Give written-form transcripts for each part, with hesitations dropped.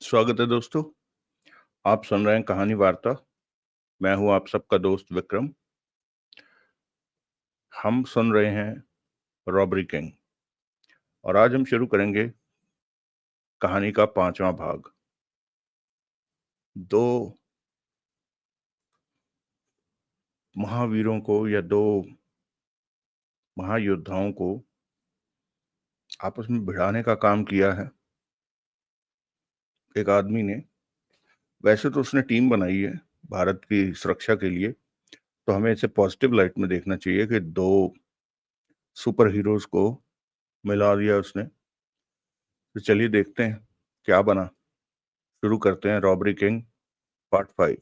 स्वागत है दोस्तों। आप सुन रहे हैं कहानी वार्ता। मैं हूं आप सबका दोस्त विक्रम। हम सुन रहे हैं रॉबरी किंग और आज हम शुरू करेंगे कहानी का 5वां भाग। दो महावीरों को या दो महायोद्धाओं को आपस में भिड़ाने का काम किया है एक आदमी ने। वैसे तो उसने टीम बनाई है भारत की सुरक्षा के लिए, तो हमें इसे पॉजिटिव लाइट में देखना चाहिए कि दो सुपर हीरोज को मिला दिया उसने। तो चलिए देखते हैं क्या बना। शुरू करते हैं robbery king part 5।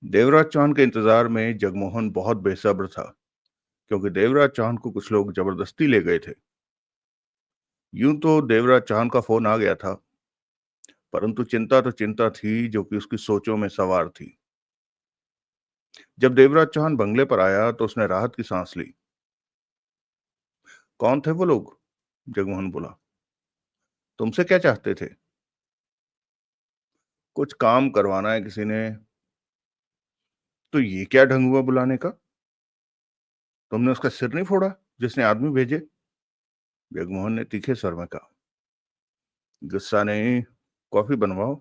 Devraj Chauhan के इंतजार में जगमोहन बहुत बेसब्र था, क्योंकि देवराज चौहान को कुछ लोग जबरदस्ती ले गए थे। यूं तो देवराज चौहान का फोन आ गया था, परंतु चिंता तो चिंता थी जो कि उसकी सोचों में सवार थी। जब देवराज चौहान बंगले पर आया तो उसने राहत की सांस ली। कौन थे वो लोग? जगमोहन बोला। तुमसे क्या चाहते थे? कुछ काम करवाना है किसी ने। तो ये क्या ढंग हुआ बुलाने का? तुमने उसका सिर नहीं फोड़ा जिसने आदमी भेजे? जगमोहन ने तीखे स्वर में कहा। गुस्सा नहीं, कॉफी बनवाओ,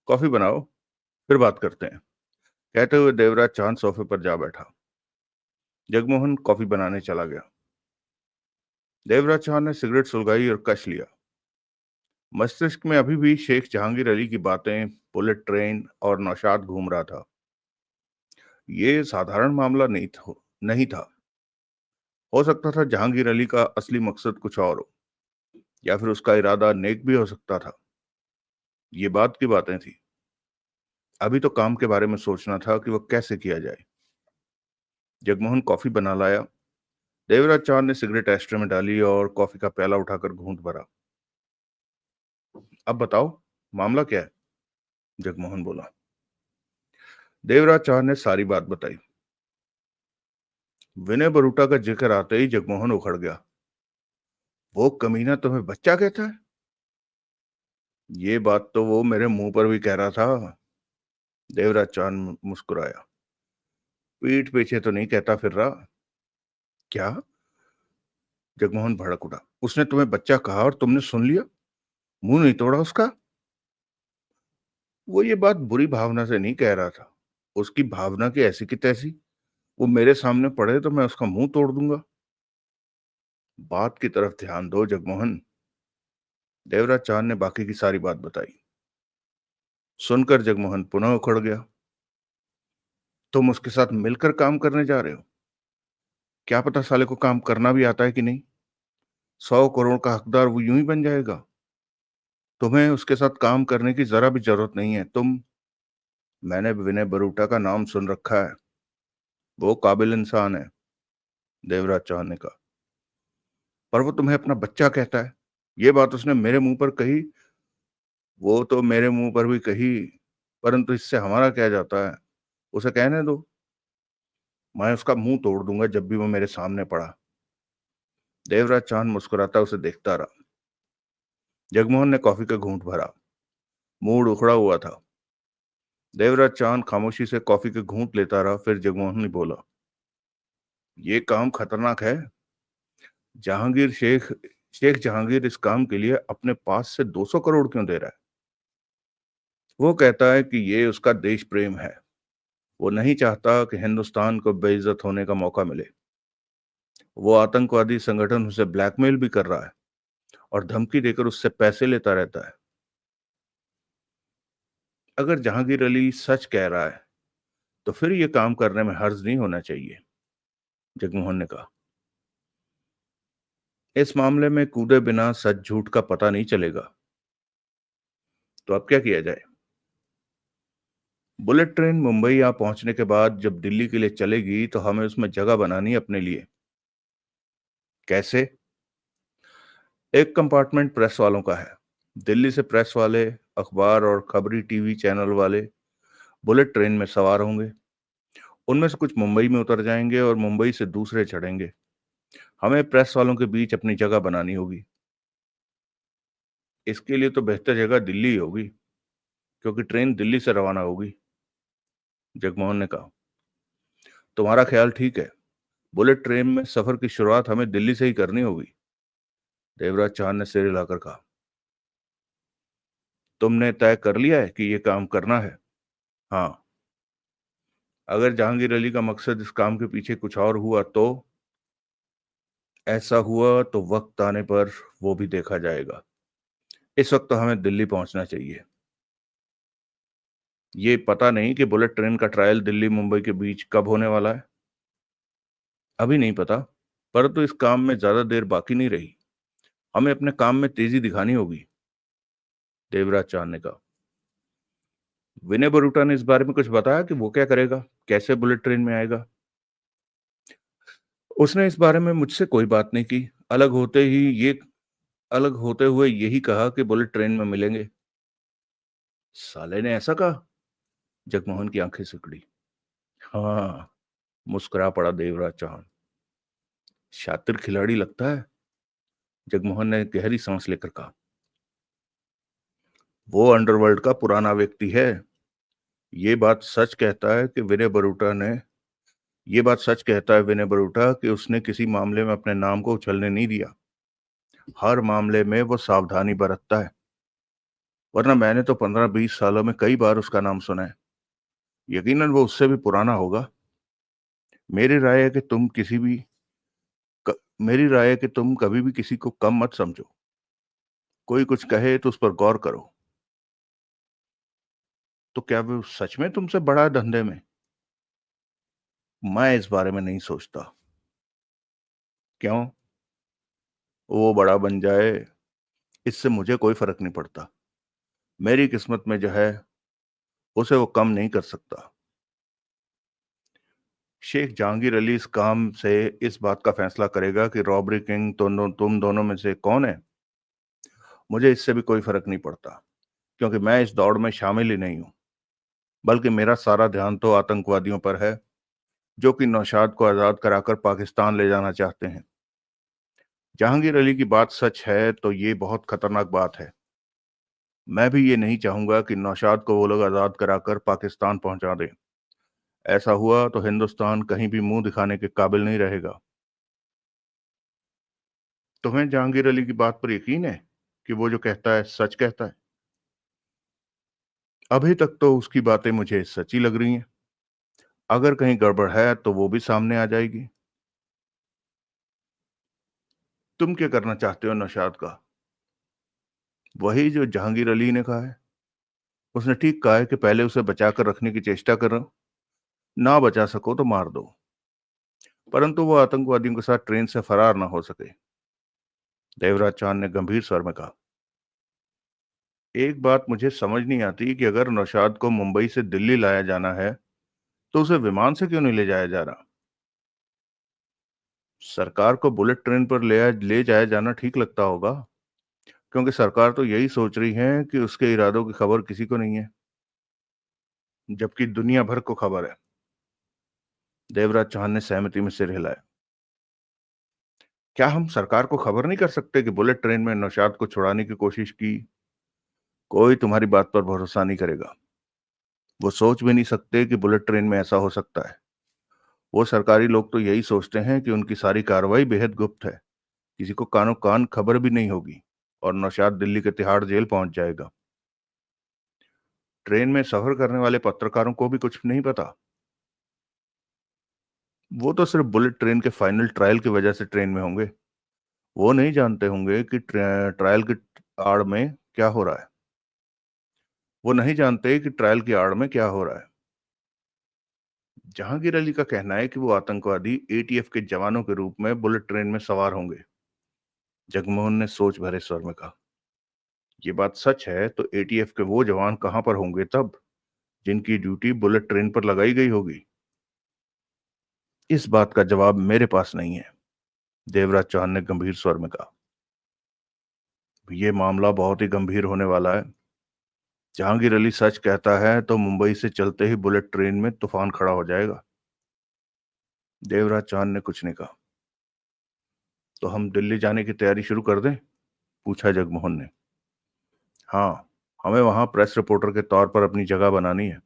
कॉफी बनाओ, फिर बात करते हैं। कहते हुए देवराज चांद सोफे पर जा बैठा। जगमोहन कॉफी बनाने चला गया। देवराज चौहान ने सिगरेट सुलगाई और कश लिया। मस्तिष्क में अभी भी शेख जहांगीर अली की बातें, बुलेट ट्रेन और नौशाद घूम रहा था। ये साधारण मामला नहीं था। हो सकता था जहांगीर अली का असली मकसद कुछ और हो, या फिर उसका इरादा नेक भी हो सकता था। ये बात की बातें थी। अभी तो काम के बारे में सोचना था कि वह कैसे किया जाए। जगमोहन कॉफी बना लाया। देवराज चौहान ने सिगरेट एस्ट्रे में डाली और कॉफी का प्याला उठाकर घूंट भरा। अब बताओ, मामला क्या है? जगमोहन बोला। देवराज चौहान ने सारी बात बताई। विनय बरूटा का जिक्र आते ही जगमोहन उखड़ गया। वो कमीना तुम्हें बच्चा कहता है? ये बात तो वो मेरे मुंह पर भी कह रहा था। देवराज चौहान मुस्कुराया। पीठ पीछे तो नहीं कहता फिर रहा। क्या? जगमोहन भड़क उठा। उसने तुम्हें बच्चा कहा और तुमने सुन लिया? मुंह नहीं तोड़ा उसका? वो ये बात बुरी भावना से नहीं कह रहा था। उसकी भावना की ऐसी की तैसी। वो मेरे सामने पड़े तो मैं उसका मुंह तोड़ दूंगा। बात की तरफ ध्यान दो जगमोहन। देवराज चौहान ने बाकी की सारी बात बताई। सुनकर जगमोहन पुनः उखड़ गया। तुम उसके साथ मिलकर काम करने जा रहे हो? क्या पता साले को काम करना भी आता है कि नहीं। 100 करोड़ का हकदार वो यूं ही बन जाएगा। तुम्हें उसके साथ काम करने की जरा भी जरूरत नहीं है। मैंने विनय बरूटा का नाम सुन रखा है। वो काबिल इंसान है, देवराज चौहान ने कहा। पर वो तुम्हें अपना बच्चा कहता है। ये बात उसने मेरे मुंह पर कही। वो तो मेरे मुंह पर भी कही, परंतु इससे हमारा क्या जाता है। उसे कहने दो। मैं उसका मुंह तोड़ दूंगा जब भी वो मेरे सामने पड़ा। देवराज चौहान मुस्कुराता उसे देखता रहा। जगमोहन ने कॉफी का घूंट भरा। मूड उखड़ा हुआ था। देवराज चौहान खामोशी से कॉफी के घूंट लेता रहा। फिर जगमोहन ने बोला, ये काम खतरनाक है। जहांगीर शेख शेख जहांगीर इस काम के लिए अपने पास से 200 करोड़ क्यों दे रहा है? वो कहता है कि ये उसका देश प्रेम है। वो नहीं चाहता कि हिंदुस्तान को बेइज्जत होने का मौका मिले। वो आतंकवादी संगठन उसे ब्लैकमेल भी कर रहा है और धमकी देकर उससे पैसे लेता रहता है। अगर जहांगीर अली सच कह रहा है तो फिर ये काम करने में हर्ज नहीं होना चाहिए, जगमोहन ने कहा। इस मामले में कूदे बिना सच झूठ का पता नहीं चलेगा। तो अब क्या किया जाए? बुलेट ट्रेन मुंबई यहां पहुंचने के बाद जब दिल्ली के लिए चलेगी तो हमें उसमें जगह बनानी है अपने लिए। कैसे? एक कंपार्टमेंट प्रेस वालों का है। दिल्ली से प्रेस वाले, अखबार और खबरी टीवी चैनल वाले बुलेट ट्रेन में सवार होंगे। उनमें से कुछ मुंबई में उतर जाएंगे और मुंबई से दूसरे चढ़ेंगे। हमें प्रेस वालों के बीच अपनी जगह बनानी होगी। इसके लिए तो बेहतर जगह दिल्ली ही होगी, क्योंकि ट्रेन दिल्ली से रवाना होगी। जगमोहन ने कहा। तुम्हारा ख्याल ठीक है। बुलेट ट्रेन में सफर की शुरुआत हमें दिल्ली से ही करनी होगी। देवराज चांद ने सिर हिलाकर कहा। तुमने तय कर लिया है कि यह काम करना है? हाँ। अगर जहांगीर अली का मकसद इस काम के पीछे कुछ और हुआ तो? ऐसा हुआ तो वक्त आने पर वो भी देखा जाएगा। इस वक्त तो हमें दिल्ली पहुंचना चाहिए। ये पता नहीं कि बुलेट ट्रेन का ट्रायल दिल्ली मुंबई के बीच कब होने वाला है। अभी नहीं पता, परंतु इस काम में ज्यादा देर बाकी नहीं रही। हमें अपने काम में तेजी दिखानी होगी। देवराज चांद ने कहा। विनय बरूटा ने इस बारे में कुछ बताया कि वो क्या करेगा, कैसे बुलेट ट्रेन में आएगा? उसने इस बारे में मुझसे कोई बात नहीं की। अलग होते हुए यही कहा कि बुलेट ट्रेन में मिलेंगे। साले ने ऐसा कहा? जगमोहन की आंखें सिकुड़ी। हाँ, मुस्कुरा पड़ा देवराज चौहान। शातिर खिलाड़ी लगता है। जगमोहन ने गहरी सांस लेकर कहा। वो अंडरवर्ल्ड का पुराना व्यक्ति है। ये बात सच कहता है कि विनय बरूटा ने ये बात सच कहता है विनय बरूटा कि उसने किसी मामले में अपने नाम को उछलने नहीं दिया। हर मामले में वो सावधानी बरतता है। वरना मैंने तो 15-20 सालों में कई बार उसका नाम सुना है। यकीनन वो उससे भी पुराना होगा। मेरी राय है कि तुम किसी भी मेरी राय है कि तुम कभी भी किसी को कम मत समझो। कोई कुछ कहे तो उस पर गौर करो। तो क्या वो सच में तुमसे बड़ा है धंधे में? मैं इस बारे में नहीं सोचता। क्यों? वो बड़ा बन जाए, इससे मुझे कोई फर्क नहीं पड़ता। मेरी किस्मत में जो है उसे वो कम नहीं कर सकता। शेख जहांगीर अली इस काम से इस बात का फैसला करेगा कि रॉबरी किंग तुम दोनों में से कौन है। मुझे इससे भी कोई फर्क नहीं पड़ता, क्योंकि मैं इस दौड़ में शामिल ही नहीं हूं। बल्कि मेरा सारा ध्यान तो आतंकवादियों पर है, जो कि नौशाद को आजाद कराकर पाकिस्तान ले जाना चाहते हैं। जहांगीर अली की बात सच है तो ये बहुत खतरनाक बात है। मैं भी ये नहीं चाहूंगा कि नौशाद को वो लोग आजाद कराकर पाकिस्तान पहुंचा दें। ऐसा हुआ तो हिंदुस्तान कहीं भी मुंह दिखाने के काबिल नहीं रहेगा। तुम्हें जहांगीर अली की बात पर यकीन है कि वो जो कहता है सच कहता है? अभी तक तो उसकी बातें मुझे सच्ची लग रही हैं। अगर कहीं गड़बड़ है तो वो भी सामने आ जाएगी। तुम क्या करना चाहते हो नौशाद का? वही जो जहांगीर अली ने कहा है। उसने ठीक कहा है कि पहले उसे बचाकर रखने की चेष्टा करो। ना बचा सको तो मार दो, परंतु वो आतंकवादियों के साथ ट्रेन से फरार ना हो सके। देवराज चांद ने गंभीर स्वर में कहा। एक बात मुझे समझ नहीं आती कि अगर नौशाद को मुंबई से दिल्ली लाया जाना है तो उसे विमान से क्यों नहीं ले जाया जा रहा? सरकार को बुलेट ट्रेन पर ले जाया जाना ठीक लगता होगा, क्योंकि सरकार तो यही सोच रही है कि उसके इरादों की खबर किसी को नहीं है, जबकि दुनिया भर को खबर है। देवराज चौहान ने सहमति में सिर हिलाया। क्या हम सरकार को खबर नहीं कर सकते कि बुलेट ट्रेन में नौशाद को छुड़ाने की कोशिश की? कोई तुम्हारी बात पर भरोसा नहीं करेगा। वो सोच भी नहीं सकते कि बुलेट ट्रेन में ऐसा हो सकता है। वो सरकारी लोग तो यही सोचते हैं कि उनकी सारी कार्रवाई बेहद गुप्त है, किसी को कानो कान खबर भी नहीं होगी, और नौशाद दिल्ली के तिहाड़ जेल पहुंच जाएगा। ट्रेन में सफर करने वाले पत्रकारों को भी कुछ नहीं पता। वो तो सिर्फ बुलेट ट्रेन के फाइनल ट्रायल की वजह से ट्रेन में होंगे। वो नहीं जानते होंगे कि ट्रायल की आड़ में क्या हो रहा है। वो नहीं जानते कि ट्रायल की आड़ में क्या हो रहा है। जहांगीर अली का कहना है कि वो आतंकवादी एटीएफ के जवानों के रूप में बुलेट ट्रेन में सवार होंगे। जगमोहन ने सोच भरे स्वर में कहा। ये बात सच है तो एटीएफ के वो जवान कहां पर होंगे तब, जिनकी ड्यूटी बुलेट ट्रेन पर लगाई गई होगी? इस बात का जवाब मेरे पास नहीं है। देवराज चौहान ने गंभीर स्वर में कहा। यह मामला बहुत ही गंभीर होने वाला है। जहांगीर अली सच कहता है तो मुंबई से चलते ही बुलेट ट्रेन में तूफान खड़ा हो जाएगा। देवराज चौहान ने कुछ नहीं कहा। तो हम दिल्ली जाने की तैयारी शुरू कर दें? पूछा जगमोहन ने। हाँ, हमें वहाँ प्रेस रिपोर्टर के तौर पर अपनी जगह बनानी है।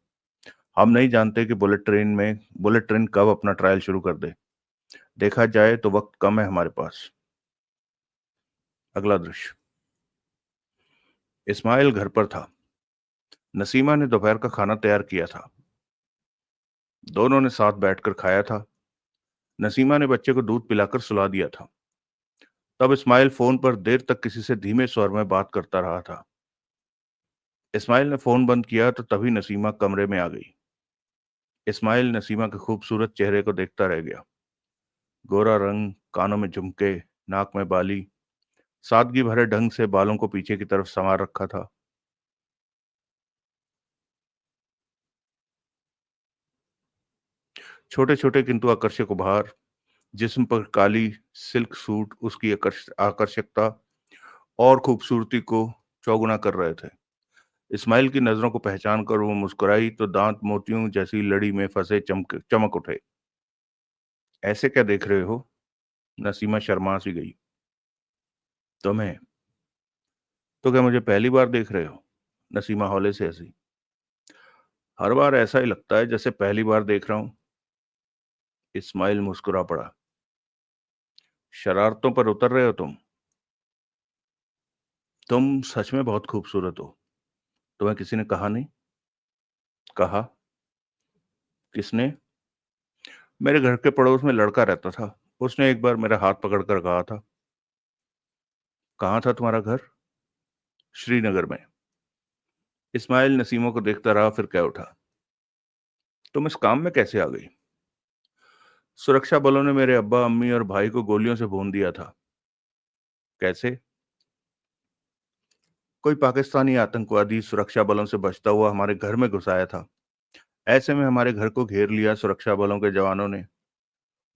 हम नहीं जानते कि बुलेट ट्रेन कब अपना ट्रायल शुरू कर दे। देखा जाए तो वक्त कम है हमारे पास। अगला दृश्य। इस्माइल घर पर था। नसीमा ने दोपहर का खाना तैयार किया था। दोनों ने साथ बैठकर खाया था। नसीमा ने बच्चे को दूध पिलाकर सुला दिया था। तब इस्माइल फोन पर देर तक किसी से धीमे स्वर में बात करता रहा था। इस्माइल ने फोन बंद किया तो तभी नसीमा कमरे में आ गई। इस्माइल नसीमा के खूबसूरत चेहरे को देखता रह गया। गोरा रंग, कानों में झुमके, नाक में बाली, सादगी भरे ढंग से बालों को पीछे की तरफ संवार रखा था। छोटे छोटे किंतु आकर्षक उपहार, जिस्म पर काली सिल्क सूट उसकी आकर्षकता और खूबसूरती को चौगुना कर रहे थे। इस्माइल की नजरों को पहचान कर वो मुस्कुराई तो दांत मोतियों जैसी लड़ी में फंसे चमक उठे। ऐसे क्या देख रहे हो? नसीमा शर्मा सी गई। तुम्हें? तो क्या मुझे पहली बार देख रहे हो? नसीमा हौले से हंसी। हर बार ऐसा ही लगता है जैसे पहली बार देख रहा हूं। इस्माइल मुस्कुरा पड़ा। शरारतों पर उतर रहे हो तुम? तुम सच में बहुत खूबसूरत हो। तुम्हें किसी ने कहा नहीं? कहा। किसने? मेरे घर के पड़ोस में लड़का रहता था। उसने एक बार मेरा हाथ पकड़कर कहा था। कहाँ था तुम्हारा घर? श्रीनगर में। इस्माइल नसीमों को देखता रहा, फिर कह उठा। तुम इस काम में कैसे आ गई? सुरक्षा बलों ने मेरे अब्बा अम्मी और भाई को गोलियों से भून दिया था। कैसे? कोई पाकिस्तानी आतंकवादी सुरक्षा बलों से बचता हुआ हमारे घर में घुस आया था। ऐसे में हमारे घर को घेर लिया सुरक्षा बलों के जवानों ने।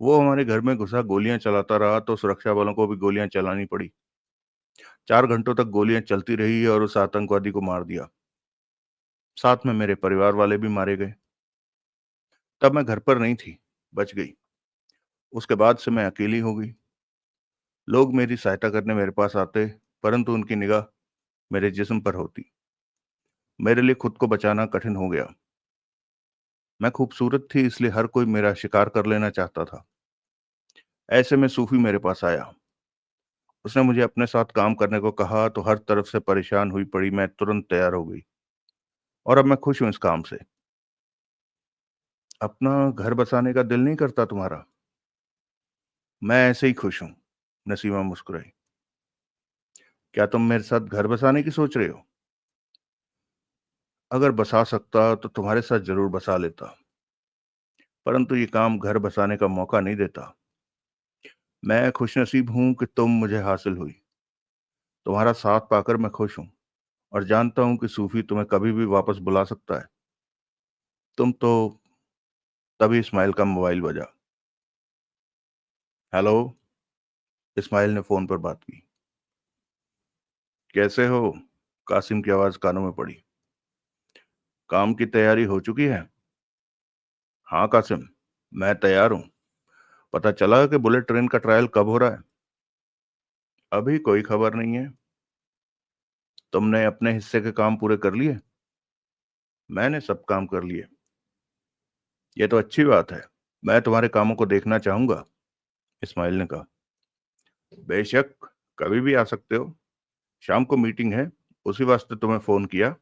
वो हमारे घर में घुसा गोलियां चलाता रहा तो सुरक्षा बलों को भी गोलियां चलानी पड़ी। 4 घंटों तक गोलियां चलती रही और उस आतंकवादी को मार दिया। साथ में मेरे परिवार वाले भी मारे गए। तब मैं घर पर नहीं थी, बच गई। उसके बाद से मैं अकेली हो गई। लोग मेरी सहायता करने मेरे पास आते, परंतु उनकी निगाह मेरे जिस्म पर होती। मेरे लिए खुद को बचाना कठिन हो गया। मैं खूबसूरत थी इसलिए हर कोई मेरा शिकार कर लेना चाहता था। ऐसे में सूफी मेरे पास आया। उसने मुझे अपने साथ काम करने को कहा तो हर तरफ से परेशान हुई पड़ी मैं तुरंत तैयार हो गई। और अब मैं खुश हूं इस काम से। अपना घर बसाने का दिल नहीं करता तुम्हारा? मैं ऐसे ही खुश हूं। नसीमा मुस्कुराई। क्या तुम मेरे साथ घर बसाने की सोच रहे हो? अगर बसा सकता तो तुम्हारे साथ जरूर बसा लेता, परंतु ये काम घर बसाने का मौका नहीं देता। मैं खुशनसीब हूं कि तुम मुझे हासिल हुई। तुम्हारा साथ पाकर मैं खुश हूं और जानता हूं कि सूफी तुम्हें कभी भी वापस बुला सकता है। तुम तो। तभी इस्माइल का मोबाइल बजा। हेलो। इस्माइल ने फोन पर बात की। कैसे हो? कासिम की आवाज कानों में पड़ी। काम की तैयारी हो चुकी है? हाँ कासिम, मैं तैयार हूँ। पता चला कि बुलेट ट्रेन का ट्रायल कब हो रहा है? अभी कोई खबर नहीं है। तुमने अपने हिस्से के काम पूरे कर लिए? मैंने सब काम कर लिए। ये तो अच्छी बात है। मैं तुम्हारे कामों को देखना चाहूंगा। इस्माइल ने कहा। बेशक, कभी भी आ सकते हो। शाम को मीटिंग है, उसी वास्ते तुम्हें फोन किया।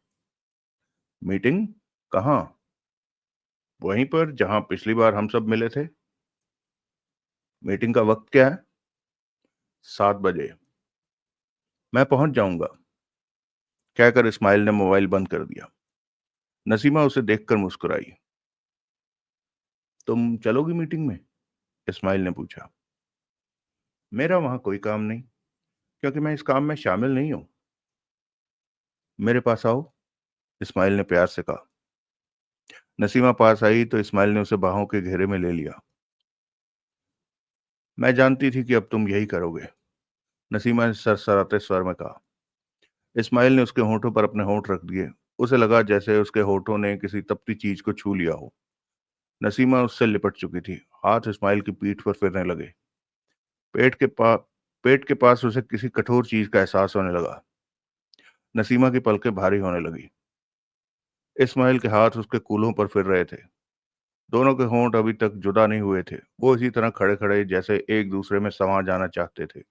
मीटिंग? कहाँ? वहीं पर जहां पिछली बार हम सब मिले थे। मीटिंग का वक्त क्या है? 7 बजे। मैं पहुंच जाऊंगा, कहकर इस्माइल ने मोबाइल बंद कर दिया। नसीमा उसे देखकर मुस्कुराई। तुम चलोगी मीटिंग में? इस्माइल ने पूछा। मेरा वहां कोई काम नहीं, क्योंकि मैं इस काम में शामिल नहीं हूं। मेरे पास आओ, इस्माइल ने प्यार से कहा। नसीमा पास आई तो इस्माइल ने उसे बाहों के घेरे में ले लिया। मैं जानती थी कि अब तुम यही करोगे, नसीमा ने सरसराते स्वर में कहा। इस्माइल ने उसके होठों पर अपने होंठ रख दिए। उसे लगा जैसे उसके होठों ने किसी तपती चीज को छू लिया हो। नसीमा उससे लिपट चुकी थी। हाथ इस्माइल की पीठ पर फिरने लगे। पेट के पास पेट के पास उसे किसी कठोर चीज का एहसास होने लगा। नसीमा की पलकें भारी होने लगी। इस्माइल के हाथ उसके कूल्हों पर फिर रहे थे। दोनों के होंठ अभी तक जुदा नहीं हुए थे। वो इसी तरह खड़े खड़े जैसे एक दूसरे में समा जाना चाहते थे।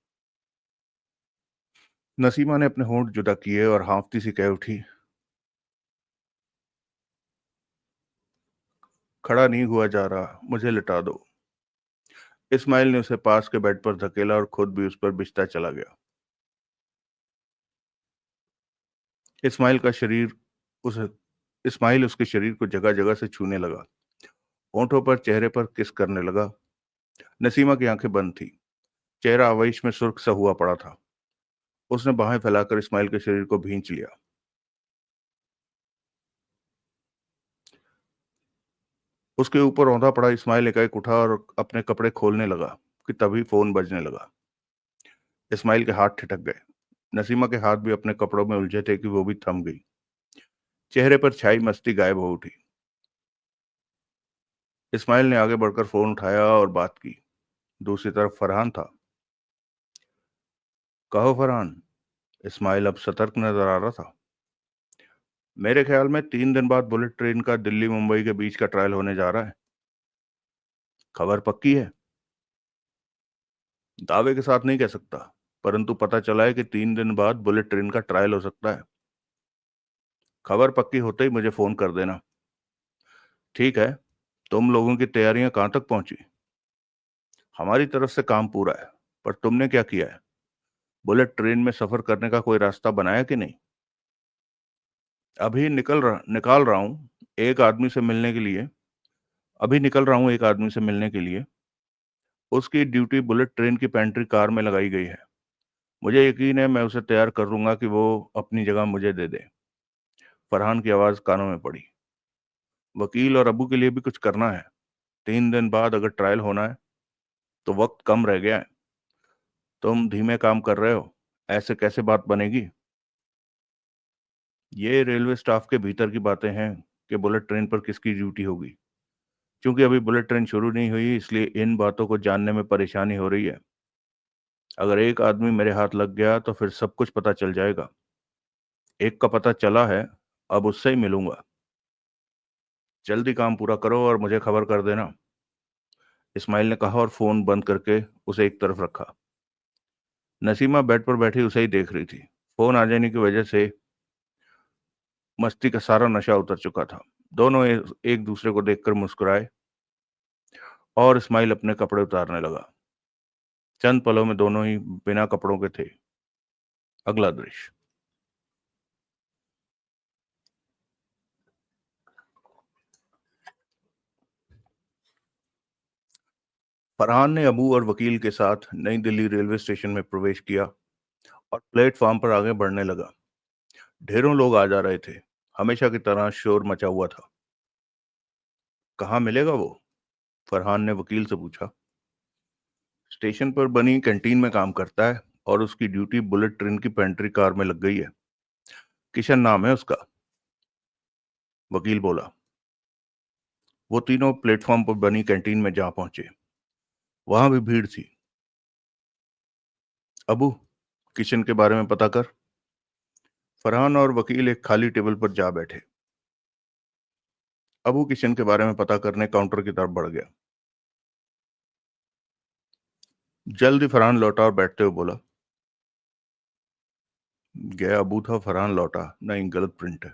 नसीमा ने अपने होंठ जुदा किए और हाँफती सी कह उठी, खड़ा नहीं हुआ जा रहा, मुझे लिटा दो। इस्माइल ने उसे पास के बेड पर धकेला और खुद भी उस पर बिस्तर चला गया। इस्माइल का शरीर उस इस्माइल उसके शरीर को जगह जगह से छूने लगा, होंठों पर, चेहरे पर किस करने लगा। नसीमा की आंखें बंद थी, चेहरा आवेश में सुर्ख सा हुआ पड़ा था। उसने बाहें फैलाकर इस्माइल के शरीर को भींच लिया। उसके ऊपर औंधा पड़ा इस्माइल एकाएक उठा और अपने कपड़े खोलने लगा कि तभी फोन बजने लगा। इस्माइल के हाथ ठिठक गए। नसीमा के हाथ भी अपने कपड़ों में उलझे थे कि वो भी थम गई। चेहरे पर छाई मस्ती गायब हो उठी। इस्माइल ने आगे बढ़कर फोन उठाया और बात की। दूसरी तरफ फरहान था। कहो फरहान। इस्माइल अब सतर्क नजर आ रहा था। मेरे ख्याल में 3 दिन बाद बुलेट ट्रेन का दिल्ली मुंबई के बीच का ट्रायल होने जा रहा है। खबर पक्की है? दावे के साथ नहीं कह सकता, परंतु पता चला है कि 3 दिन बाद बुलेट ट्रेन का ट्रायल हो सकता है। खबर पक्की होते ही मुझे फोन कर देना। ठीक है। तुम लोगों की तैयारियां कहाँ तक पहुंची? हमारी तरफ से काम पूरा है, पर तुमने क्या किया है? बुलेट ट्रेन में सफर करने का कोई रास्ता बनाया कि नहीं? निकाल रहा हूँ एक आदमी से मिलने के लिए। अभी निकल रहा हूँ एक आदमी से मिलने के लिए। उसकी ड्यूटी बुलेट ट्रेन की पेंट्री कार में लगाई गई है। मुझे यकीन है मैं उसे तैयार कर लूंगा कि वो अपनी जगह मुझे दे दे। फरहान की आवाज कानों में पड़ी। वकील और अबू के लिए भी कुछ करना है। 3 दिन बाद अगर ट्रायल होना है तो वक्त कम रह गया है। तुम धीमे काम कर रहे हो, ऐसे कैसे बात बनेगी? ये रेलवे स्टाफ के भीतर की बातें हैं कि बुलेट ट्रेन पर किसकी ड्यूटी होगी। क्योंकि अभी बुलेट ट्रेन शुरू नहीं हुई, इसलिए इन बातों को जानने में परेशानी हो रही है। अगर एक आदमी मेरे हाथ लग गया तो फिर सब कुछ पता चल जाएगा। एक का पता चला है, अब उससे ही मिलूंगा। जल्दी काम पूरा करो और मुझे खबर कर देना, इस्माइल ने कहा और फोन बंद करके उसे एक तरफ रखा। नसीमा बेड पर बैठी उसे ही देख रही थी। फोन आ जाने की वजह से मस्ती का सारा नशा उतर चुका था। दोनों एक दूसरे को देखकर मुस्कुराए और इस्माइल अपने कपड़े उतारने लगा। चंद पलों में दोनों ही बिना कपड़ों के थे। अगला दृश्य। फरहान ने अबू और वकील के साथ नई दिल्ली रेलवे स्टेशन में प्रवेश किया और प्लेटफॉर्म पर आगे बढ़ने लगा। ढेरों लोग आ जा रहे थे। हमेशा की तरह शोर मचा हुआ था। कहाँ मिलेगा वो? फरहान ने वकील से पूछा। स्टेशन पर बनी कैंटीन में काम करता है और उसकी ड्यूटी बुलेट ट्रेन की पेंट्री कार में लग गई है। किशन नाम है उसका, वकील बोला। वो तीनों प्लेटफॉर्म पर बनी कैंटीन में जा पहुंचे। वहां भी भीड़ थी। अबू, किशन के बारे में पता कर। फरहान और वकील एक खाली टेबल पर जा बैठे। अबू किशन के बारे में पता करने काउंटर की तरफ बढ़ गया। जल्द ही फरहान लौटा और बैठते हुए बोला, गया अबू था, फरहान लौटा। नहीं, गलत प्रिंट है।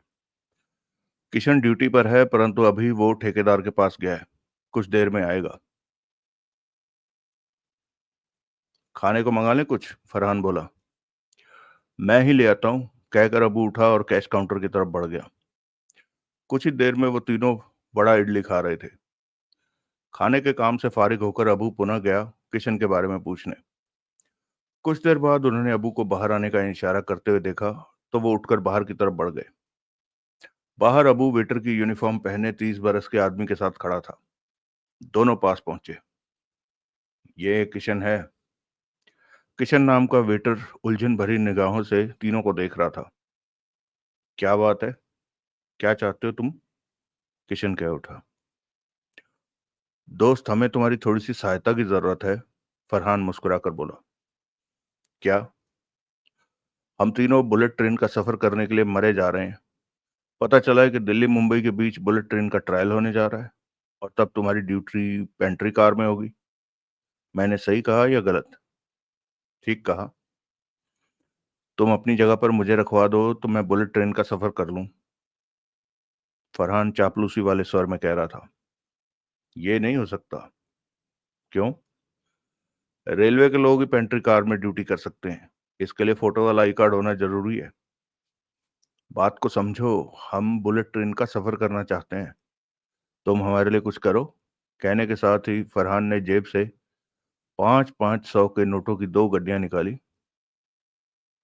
किशन ड्यूटी पर है, परंतु अभी वो ठेकेदार के पास गया है। कुछ देर में आएगा। खाने को मंगा लें कुछ? फरहान बोला। मैं ही ले आता हूँ, कहकर अबू उठा और कैश काउंटर की तरफ बढ़ गया। कुछ ही देर में वो तीनों बड़ा इडली खा रहे थे। खाने के काम से फारिग होकर अबू पुनः गया किशन के बारे में पूछने। कुछ देर बाद उन्होंने अबू को बाहर आने का इशारा करते हुए देखा, तो वो उठकर बाहर की तरफ बढ़ गए। बाहर अबू वेटर की यूनिफॉर्म पहने 30 बरस के आदमी के साथ खड़ा था। दोनों पास पहुंचे। ये किशन है। किशन नाम का वेटर उलझन भरी निगाहों से तीनों को देख रहा था। क्या बात है? क्या चाहते हो तुम? किशन कह उठा। दोस्त, हमें तुम्हारी थोड़ी सी सहायता की जरूरत है। फरहान मुस्कुराकर बोला। क्या? हम तीनों बुलेट ट्रेन का सफर करने के लिए मरे जा रहे हैं। पता चला है कि दिल्ली मुंबई के बीच बुलेट ट्रेन का ट्रायल होने जा रहा है और तब तुम्हारी ड्यूटी पेंट्री कार में होगी। मैंने सही कहा या गलत? ठीक कहा। तुम अपनी जगह पर मुझे रखवा दो तो मैं बुलेट ट्रेन का सफर कर लूं। फरहान चापलूसी वाले स्वर में कह रहा था। ये नहीं हो सकता। क्यों? रेलवे के लोग ही पेंट्री कार में ड्यूटी कर सकते हैं। इसके लिए फोटो वाला आई कार्ड होना जरूरी है। बात को समझो। हम बुलेट ट्रेन का सफर करना चाहते हैं। तुम हमारे लिए कुछ करो। कहने के साथ ही फरहान ने जेब से 5-5 100 के नोटों की 2 गड्डियां निकाली।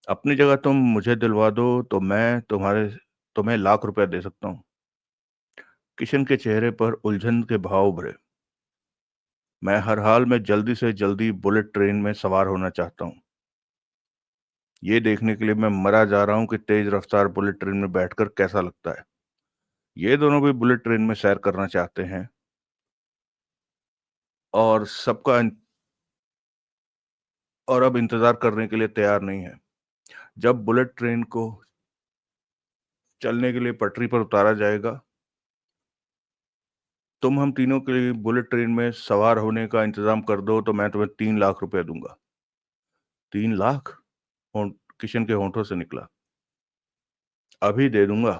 अपनी जगह तुम मुझे दिलवा दो तो मैं तुम्हें लाख रुपया दे सकता हूँ। किशन के चेहरे पर उलझन के भाव उभरे। मैं हर हाल में जल्दी से जल्दी बुलेट ट्रेन में सवार होना चाहता हूँ। ये देखने के लिए मैं मरा जा रहा हूँ कि तेज रफ्तार बुलेट ट्रेन में बैठकर कैसा लगता है। ये दोनों भी बुलेट ट्रेन में सैर करना चाहते हैं और और अब इंतजार करने के लिए तैयार नहीं है। जब बुलेट ट्रेन को चलने के लिए पटरी पर उतारा जाएगा, तुम हम तीनों के लिए बुलेट ट्रेन में सवार होने का इंतजाम कर दो तो मैं तुम्हें 3 लाख रुपया दूंगा। 3 लाख? होंठ किशन के होंठों से निकला। अभी दे दूंगा।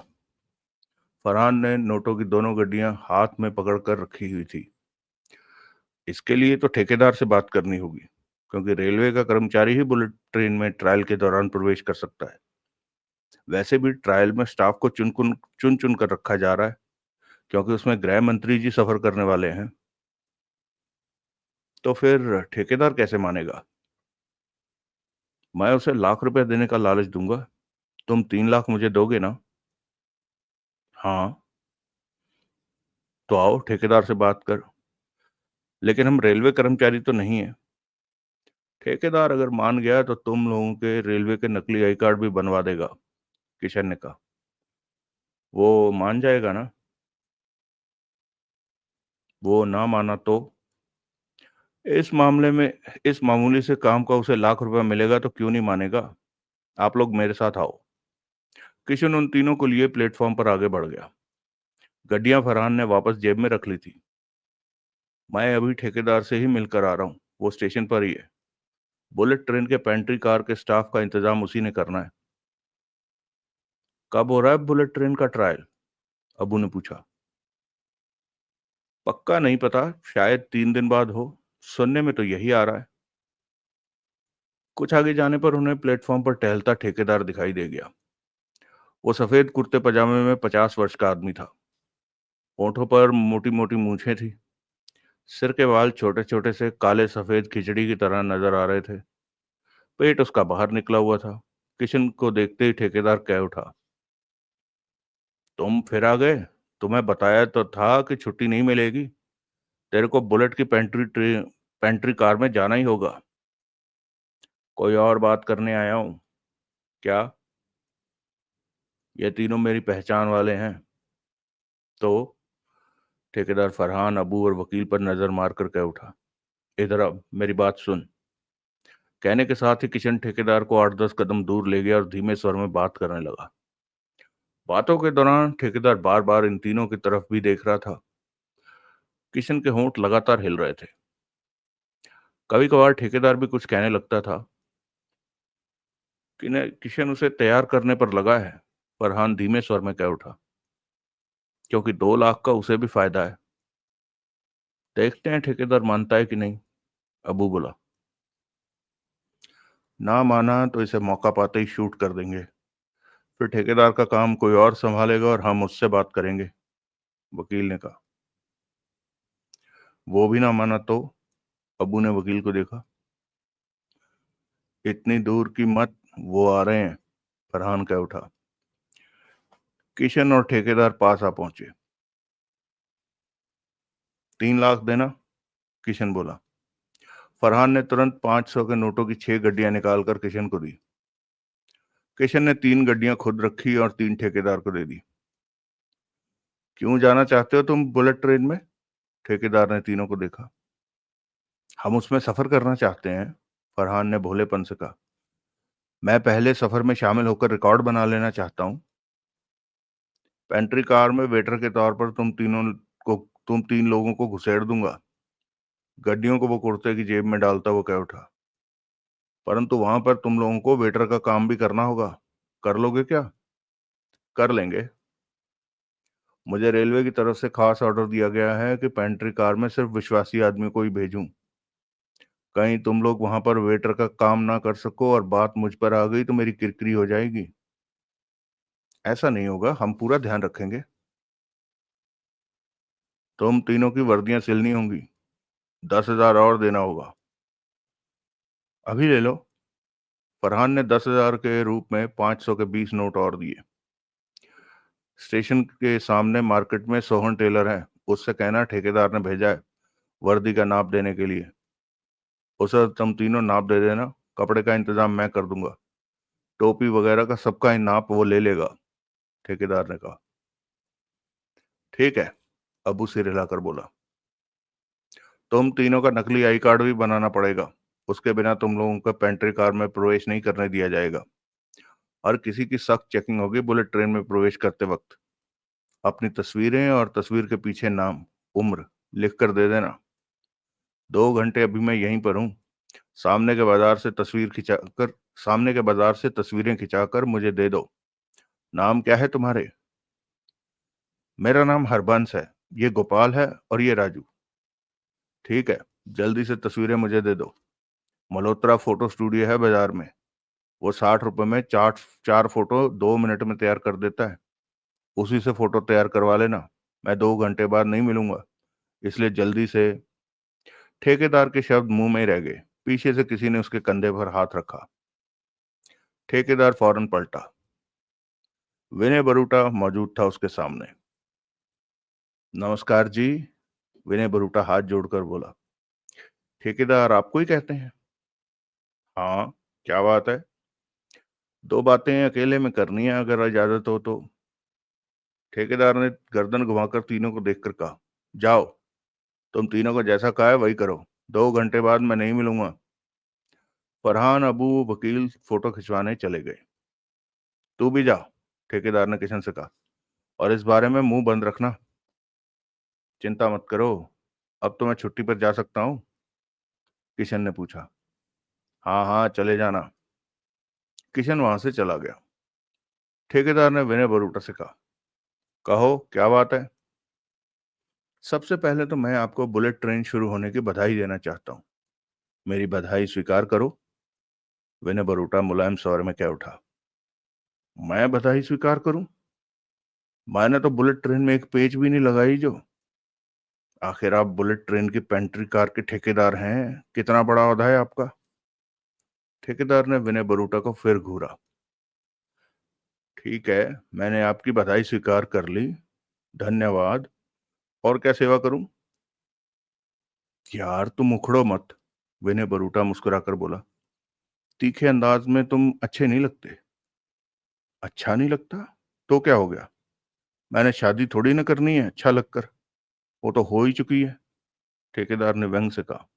फरहान ने नोटों की दोनों गड्डियां हाथ में पकड़कर रखी हुई थी। इसके लिए तो ठेकेदार से बात करनी होगी, क्योंकि रेलवे का कर्मचारी ही बुलेट ट्रेन में ट्रायल के दौरान प्रवेश कर सकता है। वैसे भी ट्रायल में स्टाफ को चुन चुन कर रखा जा रहा है, क्योंकि उसमें गृह मंत्री जी सफर करने वाले हैं। तो फिर ठेकेदार कैसे मानेगा? मैं उसे लाख रुपए देने का लालच दूंगा। तुम 3 लाख मुझे दोगे ना? हाँ। तो आओ ठेकेदार से बात कर। लेकिन हम रेलवे कर्मचारी तो नहीं है। ठेकेदार अगर मान गया तो तुम लोगों के रेलवे के नकली आई कार्ड भी बनवा देगा, किशन ने कहा। वो मान जाएगा ना? वो ना माना तो? इस मामले में इस मामूली से काम का उसे लाख रुपया मिलेगा तो क्यों नहीं मानेगा? आप लोग मेरे साथ आओ। किशन उन तीनों को लिए प्लेटफॉर्म पर आगे बढ़ गया। गड्डियां फरहान ने वापस जेब में रख ली थी। मैं अभी ठेकेदार से ही मिलकर आ रहा हूँ, वो स्टेशन पर ही है। बुलेट ट्रेन के पेंट्री कार के स्टाफ का इंतजाम उसी ने करना है। कब हो रहा है बुलेट ट्रेन का ट्रायल? अबू ने पूछा। पक्का नहीं पता, शायद 3 दिन बाद हो। सुनने में तो यही आ रहा है। कुछ आगे जाने पर उन्हें प्लेटफॉर्म पर टहलता ठेकेदार दिखाई दे गया। वो सफेद कुर्ते पजामे में 50 वर्ष का आदमी था। होठों पर मोटी मोटी मूछें थी। सिर के बाल छोटे छोटे से काले सफेद खिचड़ी की तरह नजर आ रहे थे। पेट उसका बाहर निकला हुआ था। किशन को देखते ही ठेकेदार कह उठा। तुम फिर आ गए। तुम्हें बताया तो था कि छुट्टी नहीं मिलेगी। तेरे को बुलेट की पेंट्री कार में जाना ही होगा। कोई और बात करने आया हूँ क्या? ये तीनों मेरी पहचान वाले हैं। तो ठेकेदार फरहान, अबू और वकील पर नजर मारकर कह उठा। इधर अब मेरी बात सुन। कहने के साथ ही किशन ठेकेदार को 8-10 कदम दूर ले गया और धीमे स्वर में बात करने लगा। बातों के दौरान ठेकेदार बार बार इन तीनों की तरफ भी देख रहा था। किशन के होंठ लगातार हिल रहे थे। कभी कभार ठेकेदार भी कुछ कहने लगता था कि किशन उसे तैयार करने पर लगा है। फरहान धीमे स्वर में कह उठा। क्योंकि 2 लाख का उसे भी फायदा है। देखते हैं ठेकेदार मानता है कि नहीं, अबू बोला। ना माना तो इसे मौका पाते ही शूट कर देंगे। फिर ठेकेदार का काम कोई और संभालेगा और हम उससे बात करेंगे, वकील ने कहा। वो भी ना माना तो? अबू ने वकील को देखा। इतनी दूर की मत, वो आ रहे हैं, फरहान कह उठा। किशन और ठेकेदार पास आ पहुंचे। 3 लाख देना, किशन बोला। फरहान ने तुरंत 500 के नोटों की 6 गड्डियां निकालकर किशन को दी। किशन ने 3 गड्डियां खुद रखी और 3 ठेकेदार को दे दी। क्यों जाना चाहते हो तुम बुलेट ट्रेन में? ठेकेदार ने तीनों को देखा। हम उसमें सफर करना चाहते हैं, फरहान ने भोलेपन से कहा। मैं पहले सफर में शामिल होकर रिकॉर्ड बना लेना चाहता हूँ। पेंट्री कार में वेटर के तौर पर तुम 3 लोगों को घुसेड़ दूंगा। गड्डियों को वो कुर्ते की जेब में डालता वो कह उठा। परंतु वहां पर तुम लोगों को वेटर का काम भी करना होगा। कर लोगे क्या? कर लेंगे। मुझे रेलवे की तरफ से खास ऑर्डर दिया गया है कि पेंट्री कार में सिर्फ विश्वासी आदमी को ही भेजूं। कहीं तुम लोग वहां पर वेटर का काम ना कर सको और बात मुझ पर आ गई तो मेरी किरकिरी हो जाएगी। ऐसा नहीं होगा, हम पूरा ध्यान रखेंगे। तुम तीनों की वर्दियां सिलनी होंगी। 10,000 और देना होगा। अभी ले लो। फरहान ने 10,000 के रूप में 500 के 20 नोट और दिए। स्टेशन के सामने मार्केट में सोहन टेलर है, उससे कहना ठेकेदार ने भेजा है वर्दी का नाप देने के लिए। उसे तुम तीनों नाप दे देना। कपड़े का इंतजाम मैं कर दूंगा। टोपी वगैरह का सबका ही नाप वो ले लेगा, ठेकेदार ने कहा। ठीक है, अबू सिर हिलाकर बोला। तुम तीनों का नकली आई कार्ड भी बनाना पड़ेगा। उसके बिना तुम लोगों को पेंट्री कार में प्रवेश नहीं करने दिया जाएगा। हर किसी की सख्त चेकिंग होगी बुलेट ट्रेन में प्रवेश करते वक्त। अपनी तस्वीरें और तस्वीर के पीछे नाम, उम्र लिख कर दे देना। 2 घंटे अभी मैं यहीं पर हूँ। सामने के बाजार से तस्वीर खिंचाकर सामने के बाजार से तस्वीरें खिंचाकर मुझे दे दो। नाम क्या है तुम्हारे? मेरा नाम हरबंस है। ये गोपाल है और ये राजू। ठीक है, जल्दी से तस्वीरें मुझे दे दो। मल्होत्रा फोटो स्टूडियो है बाजार में। वो 60 रुपए में चार चार फोटो 2 मिनट में तैयार कर देता है। उसी से फोटो तैयार करवा लेना। मैं 2 घंटे बाद नहीं मिलूंगा, इसलिए जल्दी से। ठेकेदार के शब्द मुंह में ही रह गए। पीछे से किसी ने उसके कंधे पर हाथ रखा। ठेकेदार फौरन पलटा। विनय बरूटा मौजूद था उसके सामने। नमस्कार जी, विनय बरूटा हाथ जोड़कर बोला। ठेकेदार आपको ही कहते हैं? हाँ, क्या बात है? 2 बातें अकेले में करनी है, अगर इजाजत हो तो। ठेकेदार ने गर्दन घुमाकर तीनों को देखकर कहा, जाओ, तुम तीनों को जैसा कहा है वही करो। 2 घंटे बाद मैं नहीं मिलूंगा। फरहान, अबू, वकील फोटो खिंचवाने चले गए। तू भी जा, ठेकेदार ने किशन से कहा, और इस बारे में मुंह बंद रखना। चिंता मत करो, अब तो मैं छुट्टी पर जा सकता हूँ? किशन ने पूछा। हाँ हाँ, चले जाना। किशन वहां से चला गया। ठेकेदार ने विनय बरूटा से कहा, कहो क्या बात है? सबसे पहले तो मैं आपको बुलेट ट्रेन शुरू होने की बधाई देना चाहता हूँ। मेरी बधाई स्वीकार करो। विनय बरूटा मुलायम स्वर में कह उठा। मैं बधाई स्वीकार करूं? मैंने तो बुलेट ट्रेन में एक पेज भी नहीं लगाई जो। आखिर आप बुलेट ट्रेन की पेंट्री कार के ठेकेदार हैं, कितना बड़ा ओहदा है आपका? ठेकेदार ने विनय बरूटा को फिर घूरा। ठीक है, मैंने आपकी बधाई स्वीकार कर ली। धन्यवाद। और क्या सेवा करूं? यार तुम उखड़ो मत, विनय बरूटा मुस्कुराकर बोला। तीखे अंदाज में तुम अच्छे नहीं लगते। अच्छा नहीं लगता? तो क्या हो गया? मैंने शादी थोड़ी ना करनी है अच्छा लगकर। वो तो हो ही चुकी है, ठेकेदार ने व्यंग से कहा।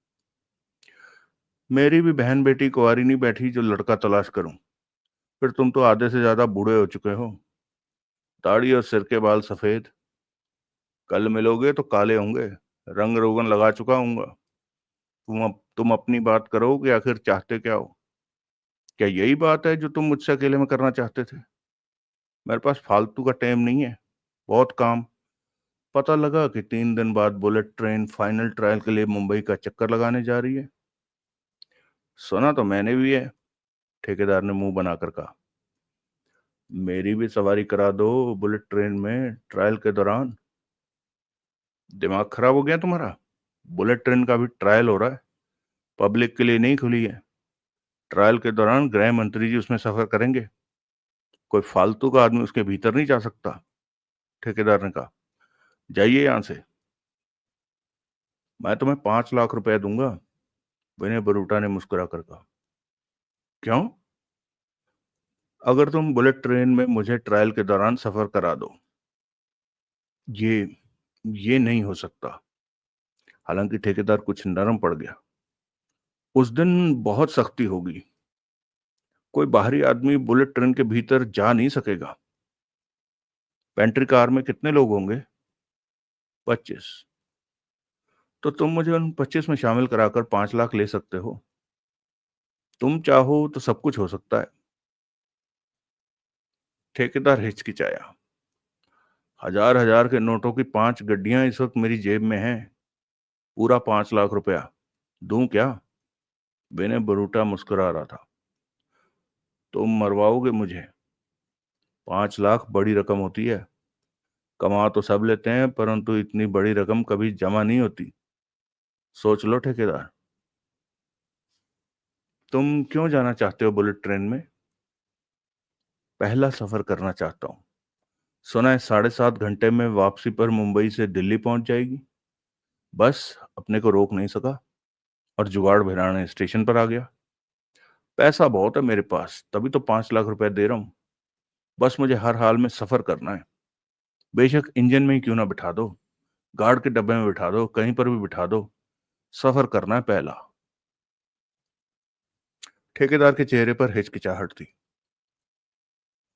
मेरी भी बहन बेटी कुंवारी नहीं बैठी जो लड़का तलाश करूं। फिर तुम तो आधे से ज्यादा बूढ़े हो चुके हो। दाढ़ी और सिर के बाल सफेद। कल मिलोगे तो काले होंगे। रंग रोगन लगा चुका हूंगा। तुम अपनी बात करो कि आखिर चाहते क्या हो? क्या यही बात है जो तुम मुझसे अकेले में करना चाहते थे? मेरे पास फालतू का टाइम नहीं है, बहुत काम। पता लगा कि 3 दिन बाद बुलेट ट्रेन फाइनल ट्रायल के लिए मुंबई का चक्कर लगाने जा रही है। सुना तो मैंने भी है, ठेकेदार ने मुंह बनाकर कहा। मेरी भी सवारी करा दो बुलेट ट्रेन में ट्रायल के दौरान। दिमाग खराब हो गया तुम्हारा? बुलेट ट्रेन का भी ट्रायल हो रहा है, पब्लिक के लिए नहीं खुली है। ट्रायल के दौरान गृह मंत्री जी उसमें सफर करेंगे। कोई फालतू का आदमी उसके भीतर नहीं जा सकता, ठेकेदार ने कहा। जाइए यहां से। मैं तुम्हें 5 लाख रुपए दूंगा, विनय बरूटा ने मुस्कुरा कर कहा। क्यों? अगर तुम बुलेट ट्रेन में मुझे ट्रायल के दौरान सफर करा दो। ये ये नहीं हो सकता। हालांकि ठेकेदार कुछ नरम पड़ गया। उस दिन बहुत सख्ती होगी। कोई बाहरी आदमी बुलेट ट्रेन के भीतर जा नहीं सकेगा। पेंट्री कार में कितने लोग होंगे? 25। तो तुम मुझे उन 25 में शामिल कराकर 5 लाख ले सकते हो। तुम चाहो तो सब कुछ हो सकता है। ठेकेदार हिचकिचाया। हजार हजार के नोटों की 5 गड्डियां इस वक्त मेरी जेब में हैं। पूरा 5 लाख रुपया। दूं क्या? विनय बरूटा मुस्कुरा रहा था। तुम मरवाओगे मुझे? 5 लाख बड़ी रकम होती है। कमा तो सब लेते हैं, परंतु इतनी बड़ी रकम कभी जमा नहीं होती। सोच लो ठेकेदार। तुम क्यों जाना चाहते हो बुलेट ट्रेन में? पहला सफर करना चाहता हूँ। सुना है 7.5 घंटे में वापसी पर मुंबई से दिल्ली पहुंच जाएगी। बस अपने को रोक नहीं सका और जुगाड़ भिड़ाने स्टेशन पर आ गया। पैसा बहुत है मेरे पास, तभी तो 5 लाख रुपए दे रहा हूँ। बस मुझे हर हाल में सफर करना है। बेशक इंजन में ही क्यों ना बिठा दो, गार्ड के डब्बे में बिठा दो, कहीं पर भी बिठा दो। सफर करना है पहला। ठेकेदार के चेहरे पर हिचकिचाहट थी।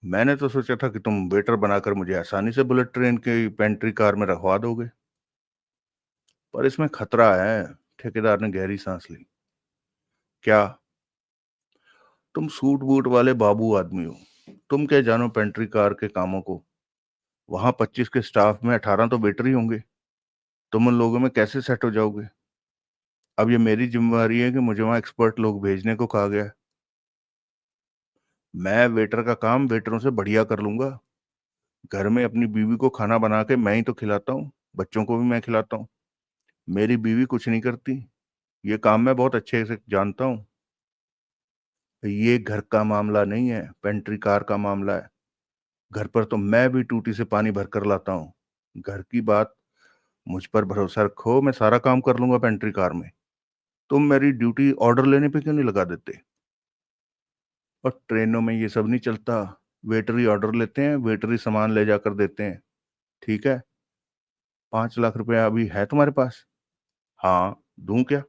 मैंने तो सोचा था कि तुम वेटर बनाकर मुझे आसानी से बुलेट ट्रेन की पेंट्री कार में रखवा दोगे, पर इसमें खतरा है। ठेकेदार ने गहरी सांस ली। क्या? तुम सूट बूट वाले बाबू आदमी हो। तुम क्या जानो पेंट्री कार के कामों को? वहां 25 के स्टाफ में 18 तो वेटर ही होंगे। तुम उन लोगों में कैसे सेट हो जाओगे? अब ये मेरी जिम्मेवारी है कि मुझे वहां एक्सपर्ट लोग भेजने को कहा गया है। मैं वेटर का काम वेटरों से बढ़िया कर लूंगा। घर में अपनी बीवी को खाना बना के मैं ही तो खिलाता हूँ, बच्चों को भी मैं खिलाता हूँ। मेरी बीवी कुछ नहीं करती। ये काम मैं बहुत अच्छे से जानता हूँ। ये घर का मामला नहीं है, पेंट्री कार का मामला है। घर पर तो मैं भी टूटी से पानी भर कर लाता हूँ। घर की बात मुझ पर भरोसा रखो, मैं सारा काम कर लूंगा पेंट्री कार में। तुम मेरी ड्यूटी ऑर्डर लेने पे क्यों नहीं लगा देते? और ट्रेनों में ये सब नहीं चलता। वेटर ही ऑर्डर लेते हैं, वेटर ही सामान ले जाकर देते हैं। ठीक है। 5 लाख रुपया अभी है तुम्हारे पास? हाँ। दूं क्या?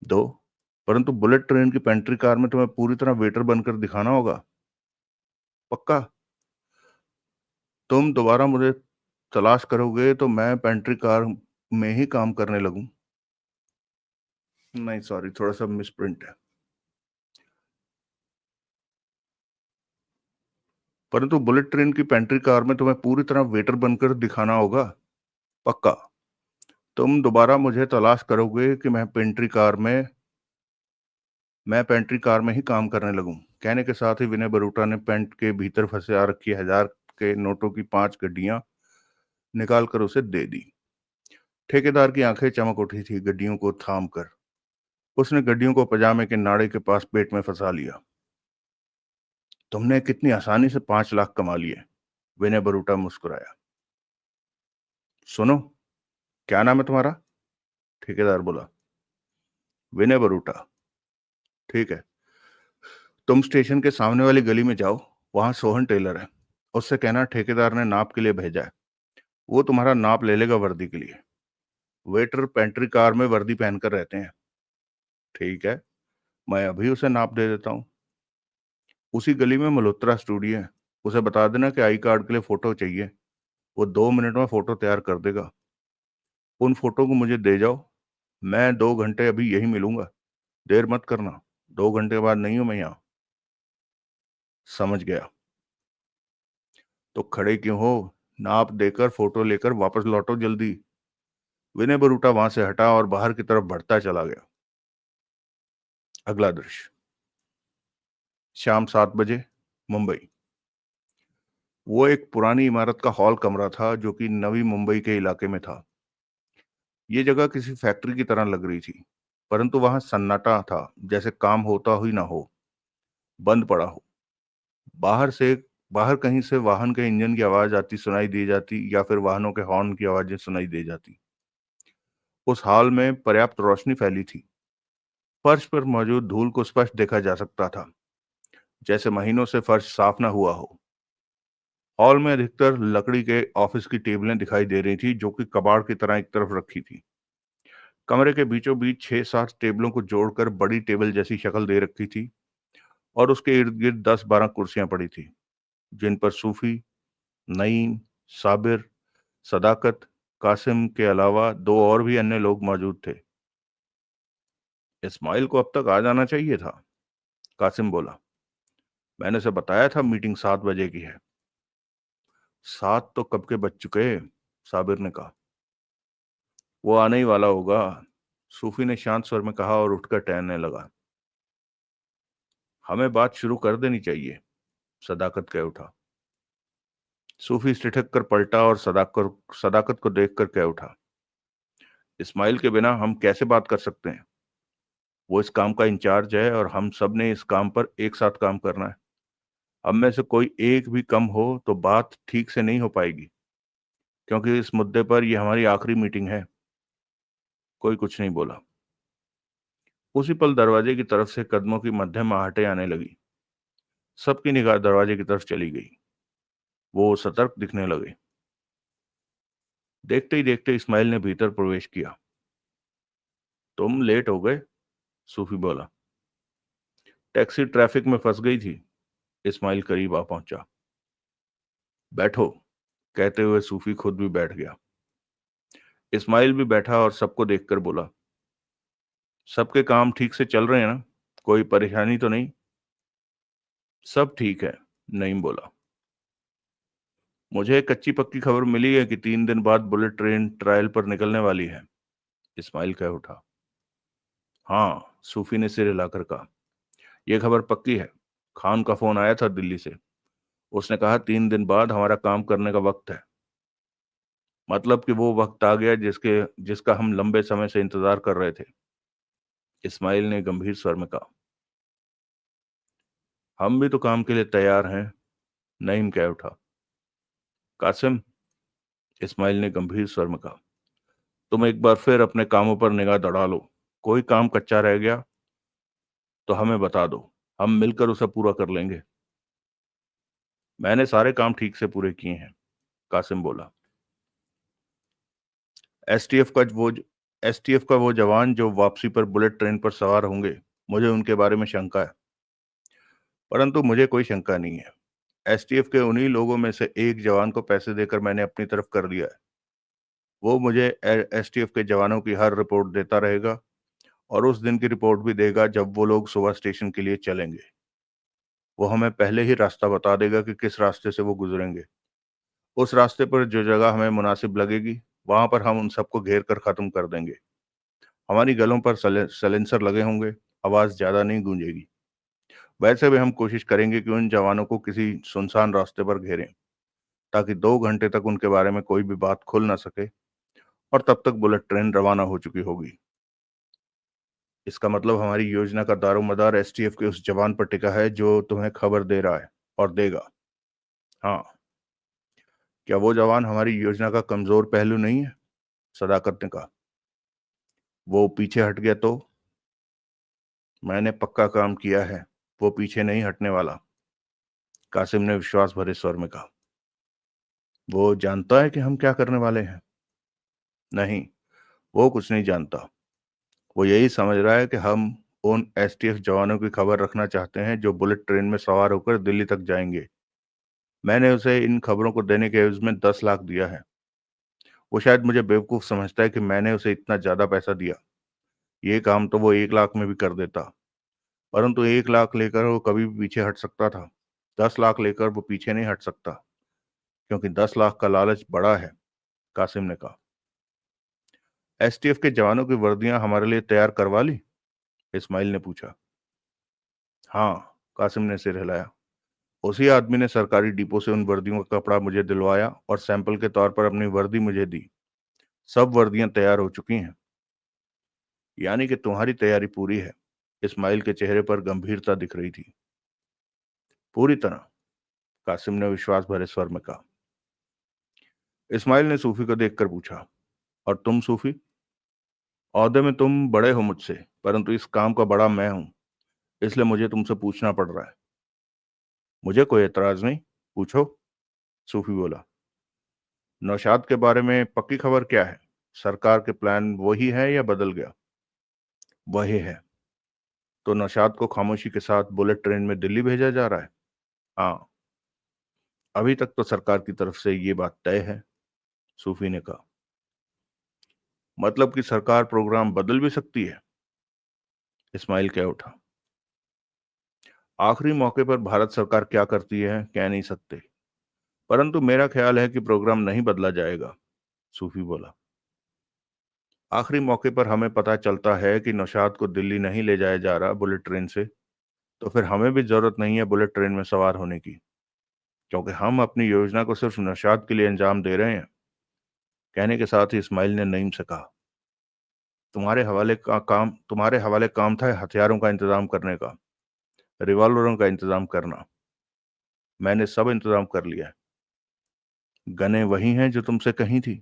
दो। परंतु बुलेट ट्रेन की पेंट्री कार में तुम्हें पूरी तरह वेटर बनकर दिखाना होगा। पक्का? तुम दोबारा मुझे तलाश करोगे तो मैं पेंट्री कार में ही काम करने लगूं। नहीं सॉरी, थोड़ा सा मिसप्रिंट है। परंतु बुलेट ट्रेन की पेंट्री कार में तुम्हें पूरी तरह वेटर बनकर दिखाना होगा। पक्का? तुम दोबारा मुझे तलाश करोगे कि मैं पेंट्री कार में ही काम करने लगूं। कहने के साथ ही विनय बरूटा ने पेंट के भीतर फंसे आ रखी हजार के नोटों की 5 गड्डियां निकालकर उसे दे दी। ठेकेदार की आंखें चमक उठी थी। गड्डियों को थाम कर उसने गड्डियों को पजामे के नाड़े के पास पेट में फंसा लिया। तुमने कितनी आसानी से 5 लाख कमा लिए। विनय बरूटा मुस्कुराया। सुनो, क्या नाम है तुम्हारा? ठेकेदार बोला। विनय बरूटा। ठीक है। तुम स्टेशन के सामने वाली गली में जाओ। वहां सोहन टेलर है। उससे कहना ठेकेदार ने नाप के लिए भेजा है। वो तुम्हारा नाप ले लेगा वर्दी के लिए। वेटर पेंट्री कार में वर्दी पहनकर रहते हैं। ठीक है, मैं अभी उसे नाप दे देता हूँ। उसी गली में मल्होत्रा स्टूडियो है। उसे बता देना कि आई कार्ड के लिए फोटो चाहिए। वो 2 मिनट में फोटो तैयार कर देगा। उन फोटो को मुझे दे जाओ। मैं 2 घंटे अभी यही मिलूंगा। देर मत करना। 2 घंटे बाद नहीं हूं मैं यहाँ। समझ गया। तो खड़े क्यों हो? नाप देकर फोटो लेकर वापस लौटो जल्दी। विनय बरूटा वहां से हटा और बाहर की तरफ बढ़ता चला गया। अगला दृश्य। शाम 7 बजे, मुंबई। वो एक पुरानी इमारत का हॉल कमरा था जो कि नवी मुंबई के इलाके में था। ये जगह किसी फैक्ट्री की तरह लग रही थी, परंतु वहां सन्नाटा था, जैसे काम होता ही ना हो, बंद पड़ा हो। बाहर से बाहर कहीं से वाहन के इंजन की आवाज आती सुनाई दी जाती या फिर वाहनों के हॉर्न की आवाजें सुनाई दे जाती। उस हॉल में पर्याप्त रोशनी फैली थी। फर्श पर मौजूद धूल को स्पष्ट देखा जा सकता था, जैसे महीनों से फर्श साफ ना हुआ हो। हॉल में अधिकतर लकड़ी के ऑफिस की टेबलें दिखाई दे रही थी, जो कि कबाड़ की तरह एक तरफ रखी थी। कमरे के बीचों बीच 6-7 टेबलों को जोड़कर बड़ी टेबल जैसी शक्ल दे रखी थी। और उसके इर्द-गिर्द 10-12 कुर्सियां पड़ी थी, जिन पर सूफी, नईम, साबिर, सदाकत, कासिम के अलावा 2 और भी अन्य लोग मौजूद थे। इस्माइल को अब तक आ जाना चाहिए था, कासिम बोला। मैंने उसे बताया था मीटिंग 7 बजे की है। 7 तो कब के बज चुके, साबिर ने कहा। वो आने ही वाला होगा, सूफी ने शांत स्वर में कहा और उठकर टहलने लगा। हमें बात शुरू कर देनी चाहिए, सदाकत कह उठा। सूफी ठिठक कर पलटा और सदाकत को देखकर कह उठा, इस्माइल के बिना हम कैसे बात कर सकते हैं? वो इस काम का इंचार्ज है और हम सब ने इस काम पर एक साथ काम करना है। हम में से कोई एक भी कम हो तो बात ठीक से नहीं हो पाएगी, क्योंकि इस मुद्दे पर यह हमारी आखिरी मीटिंग है। कोई कुछ नहीं बोला। उसी पल दरवाजे की तरफ से कदमों की मध्यम आहटें आने लगी। सबकी निगाह दरवाजे की तरफ चली गई। वो सतर्क दिखने लगे। देखते ही देखते इस्माइल ने भीतर प्रवेश किया। तुम लेट हो गए, सूफी बोला। टैक्सी ट्रैफिक में फंस गई थी। इस्माइल करीब आ पहुंचा। बैठो, कहते हुए सूफी खुद भी बैठ गया। इस्माइल भी बैठा और सबको देखकर बोला, सबके काम ठीक से चल रहे हैं ना? कोई परेशानी तो नहीं? सब ठीक है, नईम बोला। मुझे एक कच्ची पक्की खबर मिली है कि 3 दिन बाद बुलेट ट्रेन ट्रायल पर निकलने वाली है, इस्माइल कह उठा। हाँ, सूफी ने सिर हिलाकर कहा। यह खबर पक्की है। खान का फोन आया था दिल्ली से। उसने कहा 3 दिन बाद हमारा काम करने का वक्त है। मतलब कि वो वक्त आ गया जिसका हम लंबे समय से इंतजार कर रहे थे, इस्माइल ने गंभीर स्वर में कहा। हम भी तो काम के लिए तैयार हैं, नईम कह उठा। कासिम, इस्माइल ने गंभीर स्वर में कहा, तुम एक बार फिर अपने कामों पर निगाह दौड़ा लो। कोई काम कच्चा रह गया तो हमें बता दो, हम मिलकर उसे पूरा कर लेंगे। मैंने सारे काम ठीक से पूरे किए हैं, कासिम बोला। एसटीएफ का वो एसटीएफ का वो जवान जो वापसी पर बुलेट ट्रेन पर सवार होंगे, मुझे उनके बारे में शंका है। परंतु मुझे कोई शंका नहीं है। एसटीएफ के उन्हीं लोगों में से एक जवान को पैसे देकर मैंने अपनी तरफ कर लिया है। वो मुझे एसटीएफ के जवानों की हर रिपोर्ट देता रहेगा और उस दिन की रिपोर्ट भी देगा जब वो लोग सुबह स्टेशन के लिए चलेंगे। वो हमें पहले ही रास्ता बता देगा कि किस रास्ते से वो गुजरेंगे। उस रास्ते पर जो जगह हमें मुनासिब लगेगी, वहां पर हम उन सबको घेर कर खत्म कर देंगे। हमारी गलों पर सलेंसर लगे होंगे, आवाज ज्यादा नहीं गूंजेगी। वैसे भी हम कोशिश करेंगे कि उन जवानों को किसी सुनसान रास्ते पर घेरें, ताकि 2 घंटे तक उनके बारे में कोई भी बात खुल ना सके और तब तक बुलेट ट्रेन रवाना हो चुकी होगी। इसका मतलब हमारी योजना का दारोमदार एसटीएफ के उस जवान पर टिका है जो तुम्हें खबर दे रहा है और देगा। हाँ, क्या वो जवान हमारी योजना का कमजोर पहलू नहीं है? सदाकत ने कहा। वो पीछे हट गया तो? मैंने पक्का काम किया है, वो पीछे नहीं हटने वाला, कासिम ने विश्वास भरे स्वर में कहा। वो जानता है कि हम क्या करने वाले हैं? नहीं, वो कुछ नहीं जानता। वो यही समझ रहा है कि हम उन एसटीएफ जवानों की खबर रखना चाहते हैं जो बुलेट ट्रेन में सवार होकर दिल्ली तक जाएंगे। मैंने उसे इन खबरों को देने के एवज में 10 लाख दिया है। वो शायद मुझे बेवकूफ समझता है कि मैंने उसे इतना ज्यादा पैसा दिया। ये काम तो वो 1 लाख में भी कर देता, परंतु 1 लाख लेकर वो कभी भी पीछे हट सकता था। 10 लाख लेकर वो पीछे नहीं हट सकता, क्योंकि 10 लाख का लालच बड़ा है, कासिम ने कहा। एसटीएफ के जवानों की वर्दियां हमारे लिए तैयार करवा ली? इस्माइल ने पूछा। हाँ, कासिम ने सिर हिलाया। उसी आदमी ने सरकारी डिपो से उन वर्दियों का कपड़ा मुझे दिलवाया और सैंपल के तौर पर अपनी वर्दी मुझे दी। सब वर्दियां तैयार हो चुकी हैं। यानी कि तुम्हारी तैयारी पूरी है। इस्माइल के चेहरे पर गंभीरता दिख रही थी। पूरी तरह, कासिम ने विश्वास भरे स्वर में कहा। इस्माइल ने सूफी को देखकर पूछा, और तुम सूफी? ओहदे में तुम बड़े हो मुझसे, परंतु इस काम का बड़ा मैं हूं, इसलिए मुझे तुमसे पूछना पड़ रहा है। मुझे कोई एतराज नहीं, पूछो, सूफी बोला। नौशाद के बारे में पक्की खबर क्या है? सरकार के प्लान वही है या बदल गया? वही है। तो नौशाद को खामोशी के साथ बुलेट ट्रेन में दिल्ली भेजा जा रहा है? हाँ, अभी तक तो सरकार की तरफ से ये बात तय है, सूफी ने कहा। मतलब कि सरकार प्रोग्राम बदल भी सकती है? इस्माइल कह उठा। आखिरी मौके पर भारत सरकार क्या करती है कह नहीं सकते, परंतु मेरा ख्याल है कि प्रोग्राम नहीं बदला जाएगा, सूफी बोला। आखिरी मौके पर हमें पता चलता है कि नौशाद को दिल्ली नहीं ले जाया जा रहा बुलेट ट्रेन से, तो फिर हमें भी जरूरत नहीं है बुलेट ट्रेन में सवार होने की, क्योंकि हम अपनी योजना को सिर्फ नौशाद के लिए अंजाम दे रहे हैं। कहने के साथ ही इस्माइल ने नईम से कहा, तुम्हारे हवाले काम था हथियारों का इंतजाम करने का, रिवॉल्वरों का इंतजाम करना। मैंने सब इंतजाम कर लिया है। गनें वही हैं जो तुमसे कही थी?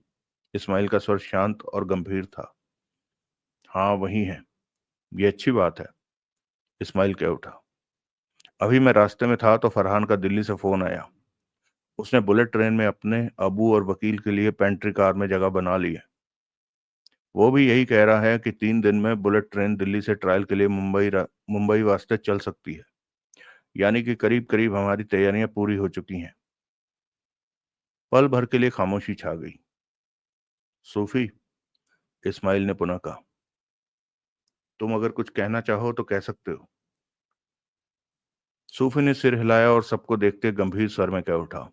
इस्माइल का स्वर शांत और गंभीर था। हाँ, वही हैं। ये अच्छी बात है, इस्माइल कह उठा। अभी मैं रास्ते में था तो फरहान का दिल्ली से फोन आया। उसने बुलेट ट्रेन में अपने अबू और वकील के लिए पेंट्री कार में जगह बना ली है। वो भी यही कह रहा है कि 3 दिन में बुलेट ट्रेन दिल्ली से ट्रायल के लिए मुंबई वास्ते चल सकती है। यानी कि करीब करीब हमारी तैयारियां पूरी हो चुकी हैं। पल भर के लिए खामोशी छा गई। सूफी, इस्माइल ने पुनः कहा, तुम अगर कुछ कहना चाहो तो कह सकते हो। सूफी ने सिर हिलाया और सबको देखते गंभीर स्वर में कह उठा,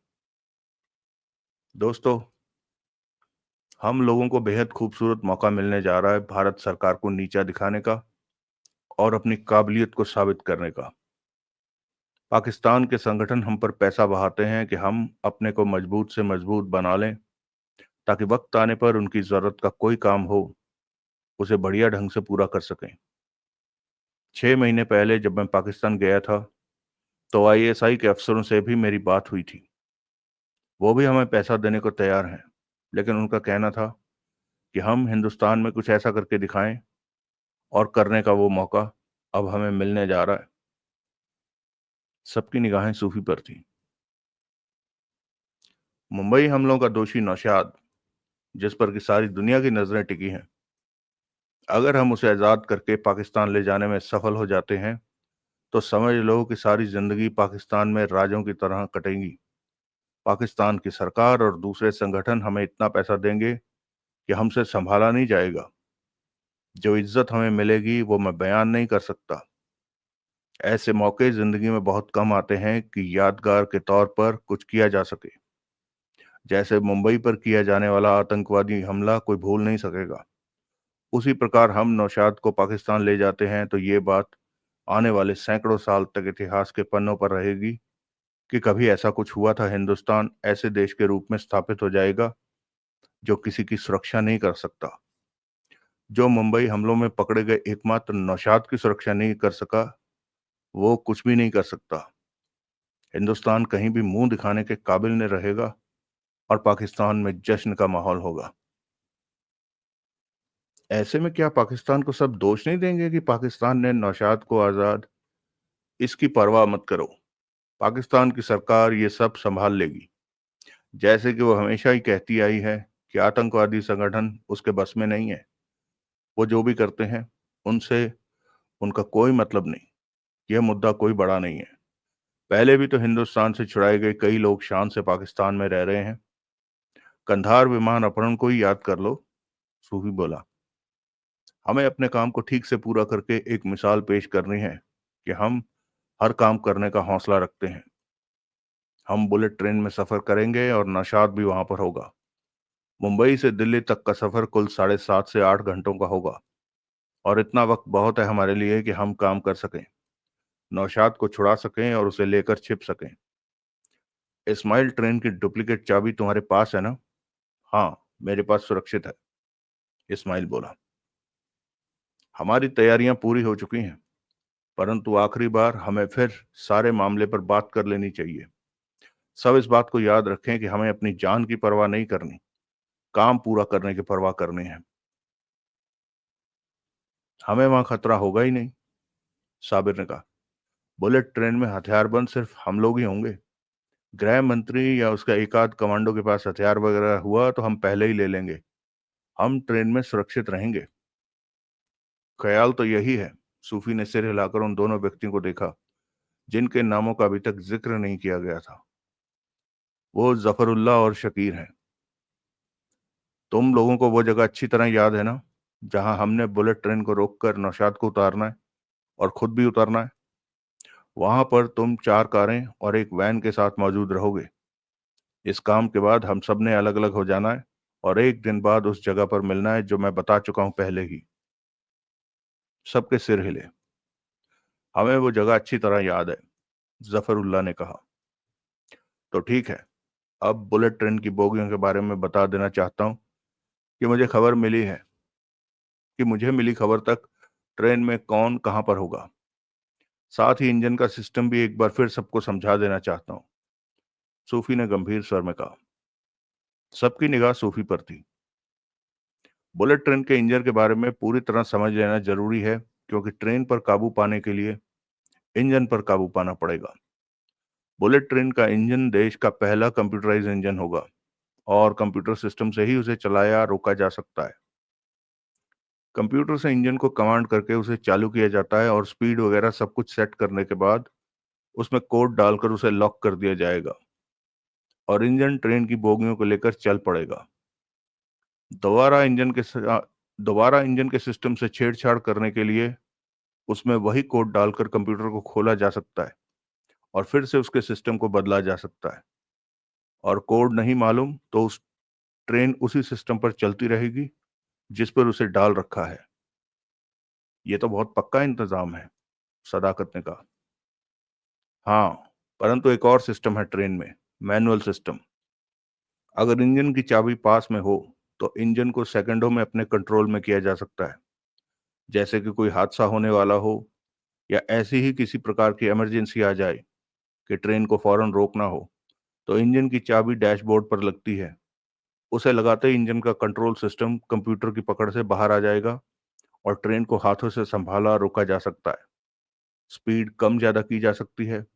दोस्तों, हम लोगों को बेहद खूबसूरत मौका मिलने जा रहा है भारत सरकार को नीचा दिखाने का और अपनी काबिलियत को साबित करने का। पाकिस्तान के संगठन हम पर पैसा बहाते हैं कि हम अपने को मजबूत से मजबूत बना लें, ताकि वक्त आने पर उनकी जरूरत का कोई काम हो उसे बढ़िया ढंग से पूरा कर सकें। 6 महीने पहले जब मैं पाकिस्तान गया था तो आईएसआई के अफसरों से भी मेरी बात हुई थी। वो भी हमें पैसा देने को तैयार हैं, लेकिन उनका कहना था कि हम हिंदुस्तान में कुछ ऐसा करके दिखाएं, और करने का वो मौका अब हमें मिलने जा रहा है। सबकी निगाहें सूफी पर थी। मुंबई हमलों का दोषी नौशाद, जिस पर की सारी दुनिया की नजरें टिकी हैं, अगर हम उसे आजाद करके पाकिस्तान ले जाने में सफल हो जाते हैं तो समझ लो कि सारी जिंदगी पाकिस्तान में राजों की तरह कटेंगी। पाकिस्तान की सरकार और दूसरे संगठन हमें इतना पैसा देंगे कि हमसे संभाला नहीं जाएगा। जो इज्जत हमें मिलेगी वो मैं बयान नहीं कर सकता। ऐसे मौके जिंदगी में बहुत कम आते हैं कि यादगार के तौर पर कुछ किया जा सके। जैसे मुंबई पर किया जाने वाला आतंकवादी हमला कोई भूल नहीं सकेगा, उसी प्रकार हम नौशाद को पाकिस्तान ले जाते हैं तो ये बात आने वाले सैकड़ों साल तक इतिहास के पन्नों पर रहेगी कि कभी ऐसा कुछ हुआ था। हिंदुस्तान ऐसे देश के रूप में स्थापित हो जाएगा जो किसी की सुरक्षा नहीं कर सकता। जो मुंबई हमलों में पकड़े गए एकमात्र नौशाद की सुरक्षा नहीं कर सका, वो कुछ भी नहीं कर सकता। हिंदुस्तान कहीं भी मुंह दिखाने के काबिल नहीं रहेगा और पाकिस्तान में जश्न का माहौल होगा। ऐसे में क्या पाकिस्तान को सब दोष नहीं देंगे कि पाकिस्तान ने नौशाद को आजाद? इसकी परवाह मत करो, पाकिस्तान की सरकार ये सब संभाल लेगी। जैसे कि वो हमेशा ही कहती आई है कि आतंकवादी संगठन उसके बस में नहीं है। वो जो भी करते हैं उनसे उनका कोई मतलब नहीं। यह मुद्दा कोई बड़ा नहीं है। पहले भी तो हिंदुस्तान से छुड़ाए गए कई लोग शान से पाकिस्तान में रह रहे हैं। कंधार विमान अपहरण को ही याद कर लो, सूफी बोला। हमें अपने काम को ठीक से पूरा करके एक मिसाल पेश करनी है कि हम हर काम करने का हौसला रखते हैं। हम बुलेट ट्रेन में सफर करेंगे और नौशाद भी वहां पर होगा। मुंबई से दिल्ली तक का सफर कुल 7.5 से 8 घंटों का होगा, और इतना वक्त बहुत है हमारे लिए कि हम काम कर सकें, नौशाद को छुड़ा सकें और उसे लेकर छिप सकें। इस्माइल, ट्रेन की डुप्लीकेट चाबी तुम्हारे पास है ना? हाँ, मेरे पास सुरक्षित है, इस्माइल बोला। हमारी तैयारियां पूरी हो चुकी हैं, परंतु आखिरी बार हमें फिर सारे मामले पर बात कर लेनी चाहिए। सब इस बात को याद रखें कि हमें अपनी जान की परवाह नहीं करनी, काम पूरा करने की परवाह करनी है। हमें वहां खतरा होगा ही नहीं, साबिर ने कहा। बुलेट ट्रेन में हथियारबंद सिर्फ हम लोग ही होंगे। गृह मंत्री या उसका एक आध कमांडो के पास हथियार वगैरह हुआ तो हम पहले ही ले लेंगे। हम ट्रेन में सुरक्षित रहेंगे। ख्याल तो यही है, सूफी ने सिर हिलाकर उन दोनों व्यक्तियों को देखा जिनके नामों का अभी तक जिक्र नहीं किया गया था। वो जफरुल्लाह और शकीर हैं। तुम लोगों को वो जगह अच्छी तरह याद है ना, जहां हमने बुलेट ट्रेन को रोककर नौशाद को उतारना है और खुद भी उतरना है। वहां पर तुम 4 कारें और एक वैन के साथ मौजूद रहोगे। इस काम के बाद हम सब ने अलग अलग हो जाना है और एक दिन बाद उस जगह पर मिलना है जो मैं बता चुका हूं पहले ही। सबके सिर हिले। हमें वो जगह अच्छी तरह याद है, जफरुल्लाह ने कहा। तो ठीक है, अब बुलेट ट्रेन की बोगियों के बारे में बता देना चाहता हूँ कि मुझे मिली खबर तक ट्रेन में कौन कहां पर होगा। साथ ही इंजन का सिस्टम भी एक बार फिर सबको समझा देना चाहता हूँ, सूफी ने गंभीर स्वर में कहा। सबकी निगाह सूफी पर थी। बुलेट ट्रेन के इंजन के बारे में पूरी तरह समझ लेना जरूरी है, क्योंकि ट्रेन पर काबू पाने के लिए इंजन पर काबू पाना पड़ेगा। बुलेट ट्रेन का इंजन देश का पहला कंप्यूटराइज इंजन होगा और कंप्यूटर सिस्टम से ही उसे चलाया रोका जा सकता है। कंप्यूटर से इंजन को कमांड करके उसे चालू किया जाता है और स्पीड वगैरह सब कुछ सेट करने के बाद उसमें कोड डालकर उसे लॉक कर दिया जाएगा और इंजन ट्रेन की बोगियों को लेकर चल पड़ेगा। दोबारा इंजन के सा- दोबारा इंजन के सिस्टम से छेड़छाड़ करने के लिए उसमें वही कोड डालकर कंप्यूटर को खोला जा सकता है और फिर से उसके सिस्टम को बदला जा सकता है। और कोड नहीं मालूम तो उस ट्रेन उसी सिस्टम पर चलती रहेगी जिस पर उसे डाल रखा है। ये तो बहुत पक्का इंतजाम है, सदाकत ने कहा। हाँ, परंतु एक और सिस्टम है ट्रेन में, मैनुअल सिस्टम। अगर इंजन की चाबी पास में हो तो इंजन को सेकंडों में अपने कंट्रोल में किया जा सकता है। जैसे कि कोई हादसा होने वाला हो या ऐसी ही किसी प्रकार की इमरजेंसी आ जाए कि ट्रेन को फौरन रोकना हो, तो इंजन की चाबी डैशबोर्ड पर लगती है। उसे लगाते ही इंजन का कंट्रोल सिस्टम कंप्यूटर की पकड़ से बाहर आ जाएगा और ट्रेन को हाथों से संभाला रोका जा सकता है। स्पीड कम ज्यादा की जा सकती है।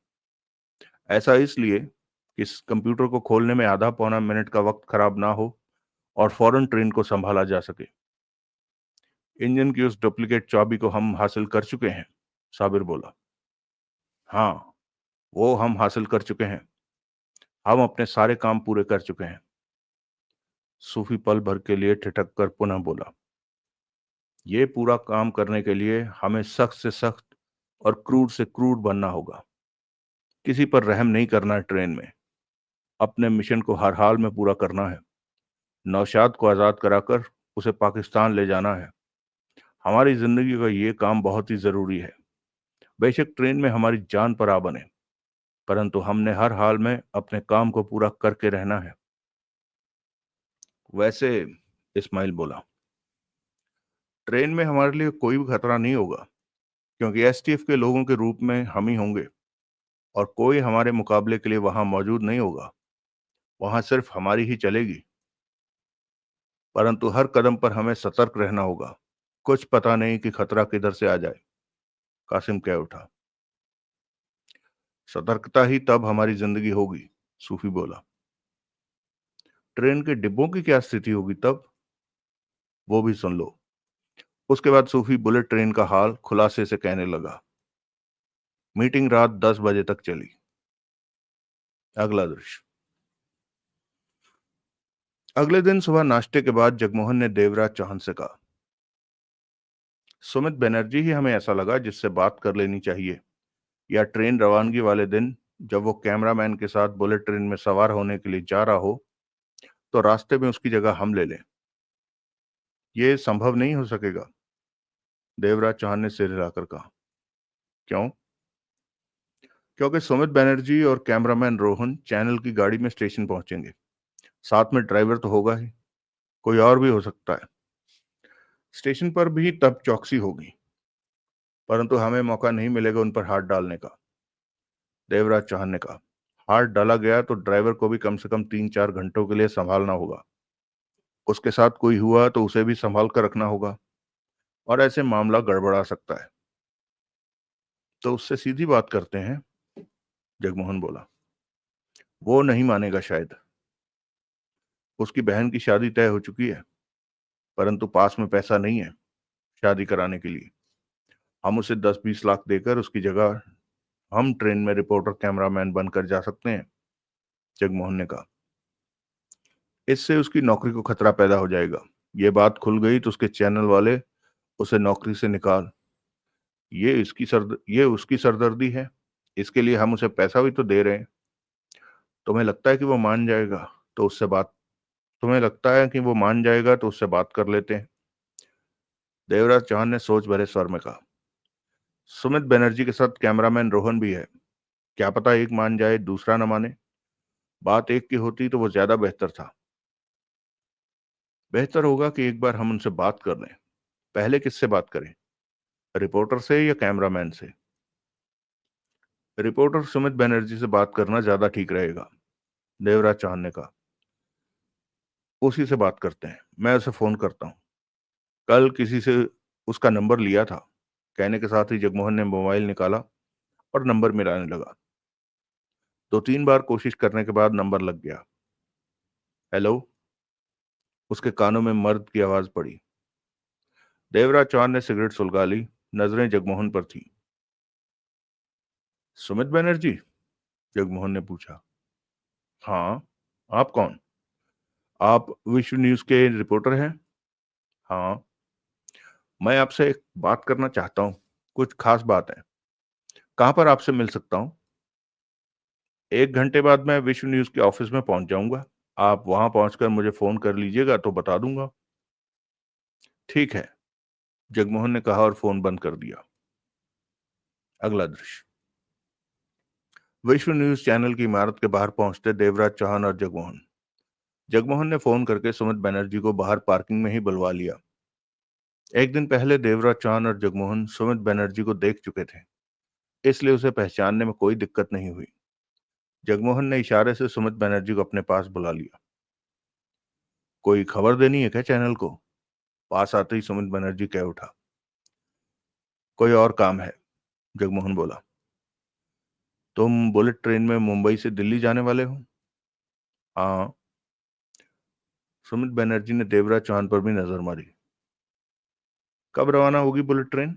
ऐसा इसलिए कि इस कंप्यूटर को खोलने में आधा पौना मिनट का वक्त खराब ना हो और फौरन ट्रेन को संभाला जा सके। इंजन की उस डुप्लीकेट चाबी को हम हासिल कर चुके हैं, साबिर बोला। हाँ, वो हम हासिल कर चुके हैं। हम अपने सारे काम पूरे कर चुके हैं। सूफी पल भर के लिए ठिठक कर पुनः बोला। ये पूरा काम करने के लिए हमें सख्त से सख्त और क्रूर से क्रूर बनना होगा। किसी पर रहम नहीं करना है ट्रेन में। अपने मिशन को हर हाल में पूरा करना है। नौशाद को आज़ाद कराकर उसे पाकिस्तान ले जाना है। हमारी जिंदगी का ये काम बहुत ही जरूरी है। बेशक ट्रेन में हमारी जान पर आ बने, परंतु हमने हर हाल में अपने काम को पूरा करके रहना है। वैसे, इस्माइल बोला, ट्रेन में हमारे लिए कोई भी खतरा नहीं होगा, क्योंकि एसटीएफ के लोगों के रूप में हम ही होंगे और कोई हमारे मुकाबले के लिए वहां मौजूद नहीं होगा। वहां सिर्फ हमारी ही चलेगी। परंतु हर कदम पर हमें सतर्क रहना होगा। कुछ पता नहीं कि खतरा किधर से आ जाए। कासिम कह उठा। सतर्कता ही तब हमारी जिंदगी होगी, सूफी बोला। ट्रेन के डिब्बों की क्या स्थिति होगी तब, वो भी सुन लो। उसके बाद सूफी बुलेट ट्रेन का हाल खुलासे से कहने लगा। मीटिंग रात 10 बजे तक चली। अगला दृश्य। अगले दिन सुबह नाश्ते के बाद जगमोहन ने देवराज चौहान से कहा, सुमित बनर्जी ही हमें ऐसा लगा जिससे बात कर लेनी चाहिए, या ट्रेन रवानगी वाले दिन जब वो कैमरामैन के साथ बुलेट ट्रेन में सवार होने के लिए जा रहा हो तो रास्ते में उसकी जगह हम ले लें। ये संभव नहीं हो सकेगा, देवराज चौहान ने सिर हिलाकर कहा। क्यों? क्योंकि सुमित बनर्जी और कैमरामैन रोहन चैनल की गाड़ी में स्टेशन पहुंचेंगे। साथ में ड्राइवर तो होगा ही, कोई और भी हो सकता है। स्टेशन पर भी तब चौकसी होगी, परंतु हमें मौका नहीं मिलेगा उन पर हाथ डालने का, देवराज चौहान ने कहा। हाथ डाला गया तो ड्राइवर को भी कम से कम 3-4 घंटों के लिए संभालना होगा। उसके साथ कोई हुआ तो उसे भी संभाल कर रखना होगा और ऐसे मामला गड़बड़ा सकता है। तो उससे सीधी बात करते हैं, जगमोहन बोला। वो नहीं मानेगा शायद। उसकी बहन की शादी तय हो चुकी है, परंतु पास में पैसा नहीं है शादी कराने के लिए। हम उसे 10-20 लाख देकर उसकी जगह हम ट्रेन में रिपोर्टर कैमरामैन बनकर जा सकते हैं, जगमोहन ने कहा। इससे उसकी नौकरी को खतरा पैदा हो जाएगा। ये बात खुल गई तो उसके चैनल वाले उसे नौकरी से निकाल। ये उसकी सरदर्दी है। इसके लिए हम उसे पैसा भी तो दे रहे हैं। तुम्हें लगता है कि वो मान जाएगा तो उससे बात तुम्हें लगता है कि वो मान जाएगा तो उससे बात कर लेते हैं, देवराज चौहान ने सोच भरे स्वर में कहा। सुमित बनर्जी के साथ कैमरामैन रोहन भी है। क्या पता एक मान जाए दूसरा न माने। बात एक की होती तो वो ज्यादा बेहतर था। बेहतर होगा कि एक बार हम उनसे बात कर लें। पहले किससे बात करें, रिपोर्टर से या कैमरामैन से? रिपोर्टर सुमित बनर्जी से बात करना ज्यादा ठीक रहेगा, देवराज चौहान ने कहा। उसी से बात करते हैं, मैं उसे फोन करता हूँ। कल किसी से उसका नंबर लिया था, कहने के साथ ही जगमोहन ने मोबाइल निकाला और नंबर मिलाने लगा। 2-3 बार कोशिश करने के बाद नंबर लग गया। हेलो, उसके कानों में मर्द की आवाज पड़ी। देवराज चौहान ने सिगरेट सुलगा ली, नजरें जगमोहन पर थी। सुमित बनर्जी, जगमोहन ने पूछा। हाँ, आप कौन? आप विश्व न्यूज के रिपोर्टर हैं? हाँ, मैं आपसे एक बात करना चाहता हूँ। कुछ खास बात है। कहाँ पर आपसे मिल सकता हूँ? 1 घंटे बाद मैं विश्व न्यूज के ऑफिस में पहुंच जाऊंगा। आप वहां पहुंचकर मुझे फोन कर लीजिएगा तो बता दूंगा। ठीक है, जगमोहन ने कहा और फोन बंद कर दिया। अगला दृश्य। विश्व न्यूज चैनल की इमारत के बाहर पहुंचते देवराज चौहान और जगमोहन। जगमोहन ने फोन करके सुमित बनर्जी को बाहर पार्किंग में ही बुलवा लिया। एक दिन पहले देवराज चौहान और जगमोहन सुमित बनर्जी को देख चुके थे, इसलिए उसे पहचानने में कोई दिक्कत नहीं हुई। जगमोहन ने इशारे से सुमित बनर्जी को अपने पास बुला लिया। कोई खबर देनी है क्या चैनल को? पास आते ही सुमित बनर्जी कह उठा। कोई और काम है, जगमोहन बोला। तुम बुलेट ट्रेन में मुंबई से दिल्ली जाने वाले हो? हाँ। सुमित बनर्जी ने देवराज चौहान पर भी नजर मारी। कब रवाना होगी बुलेट ट्रेन?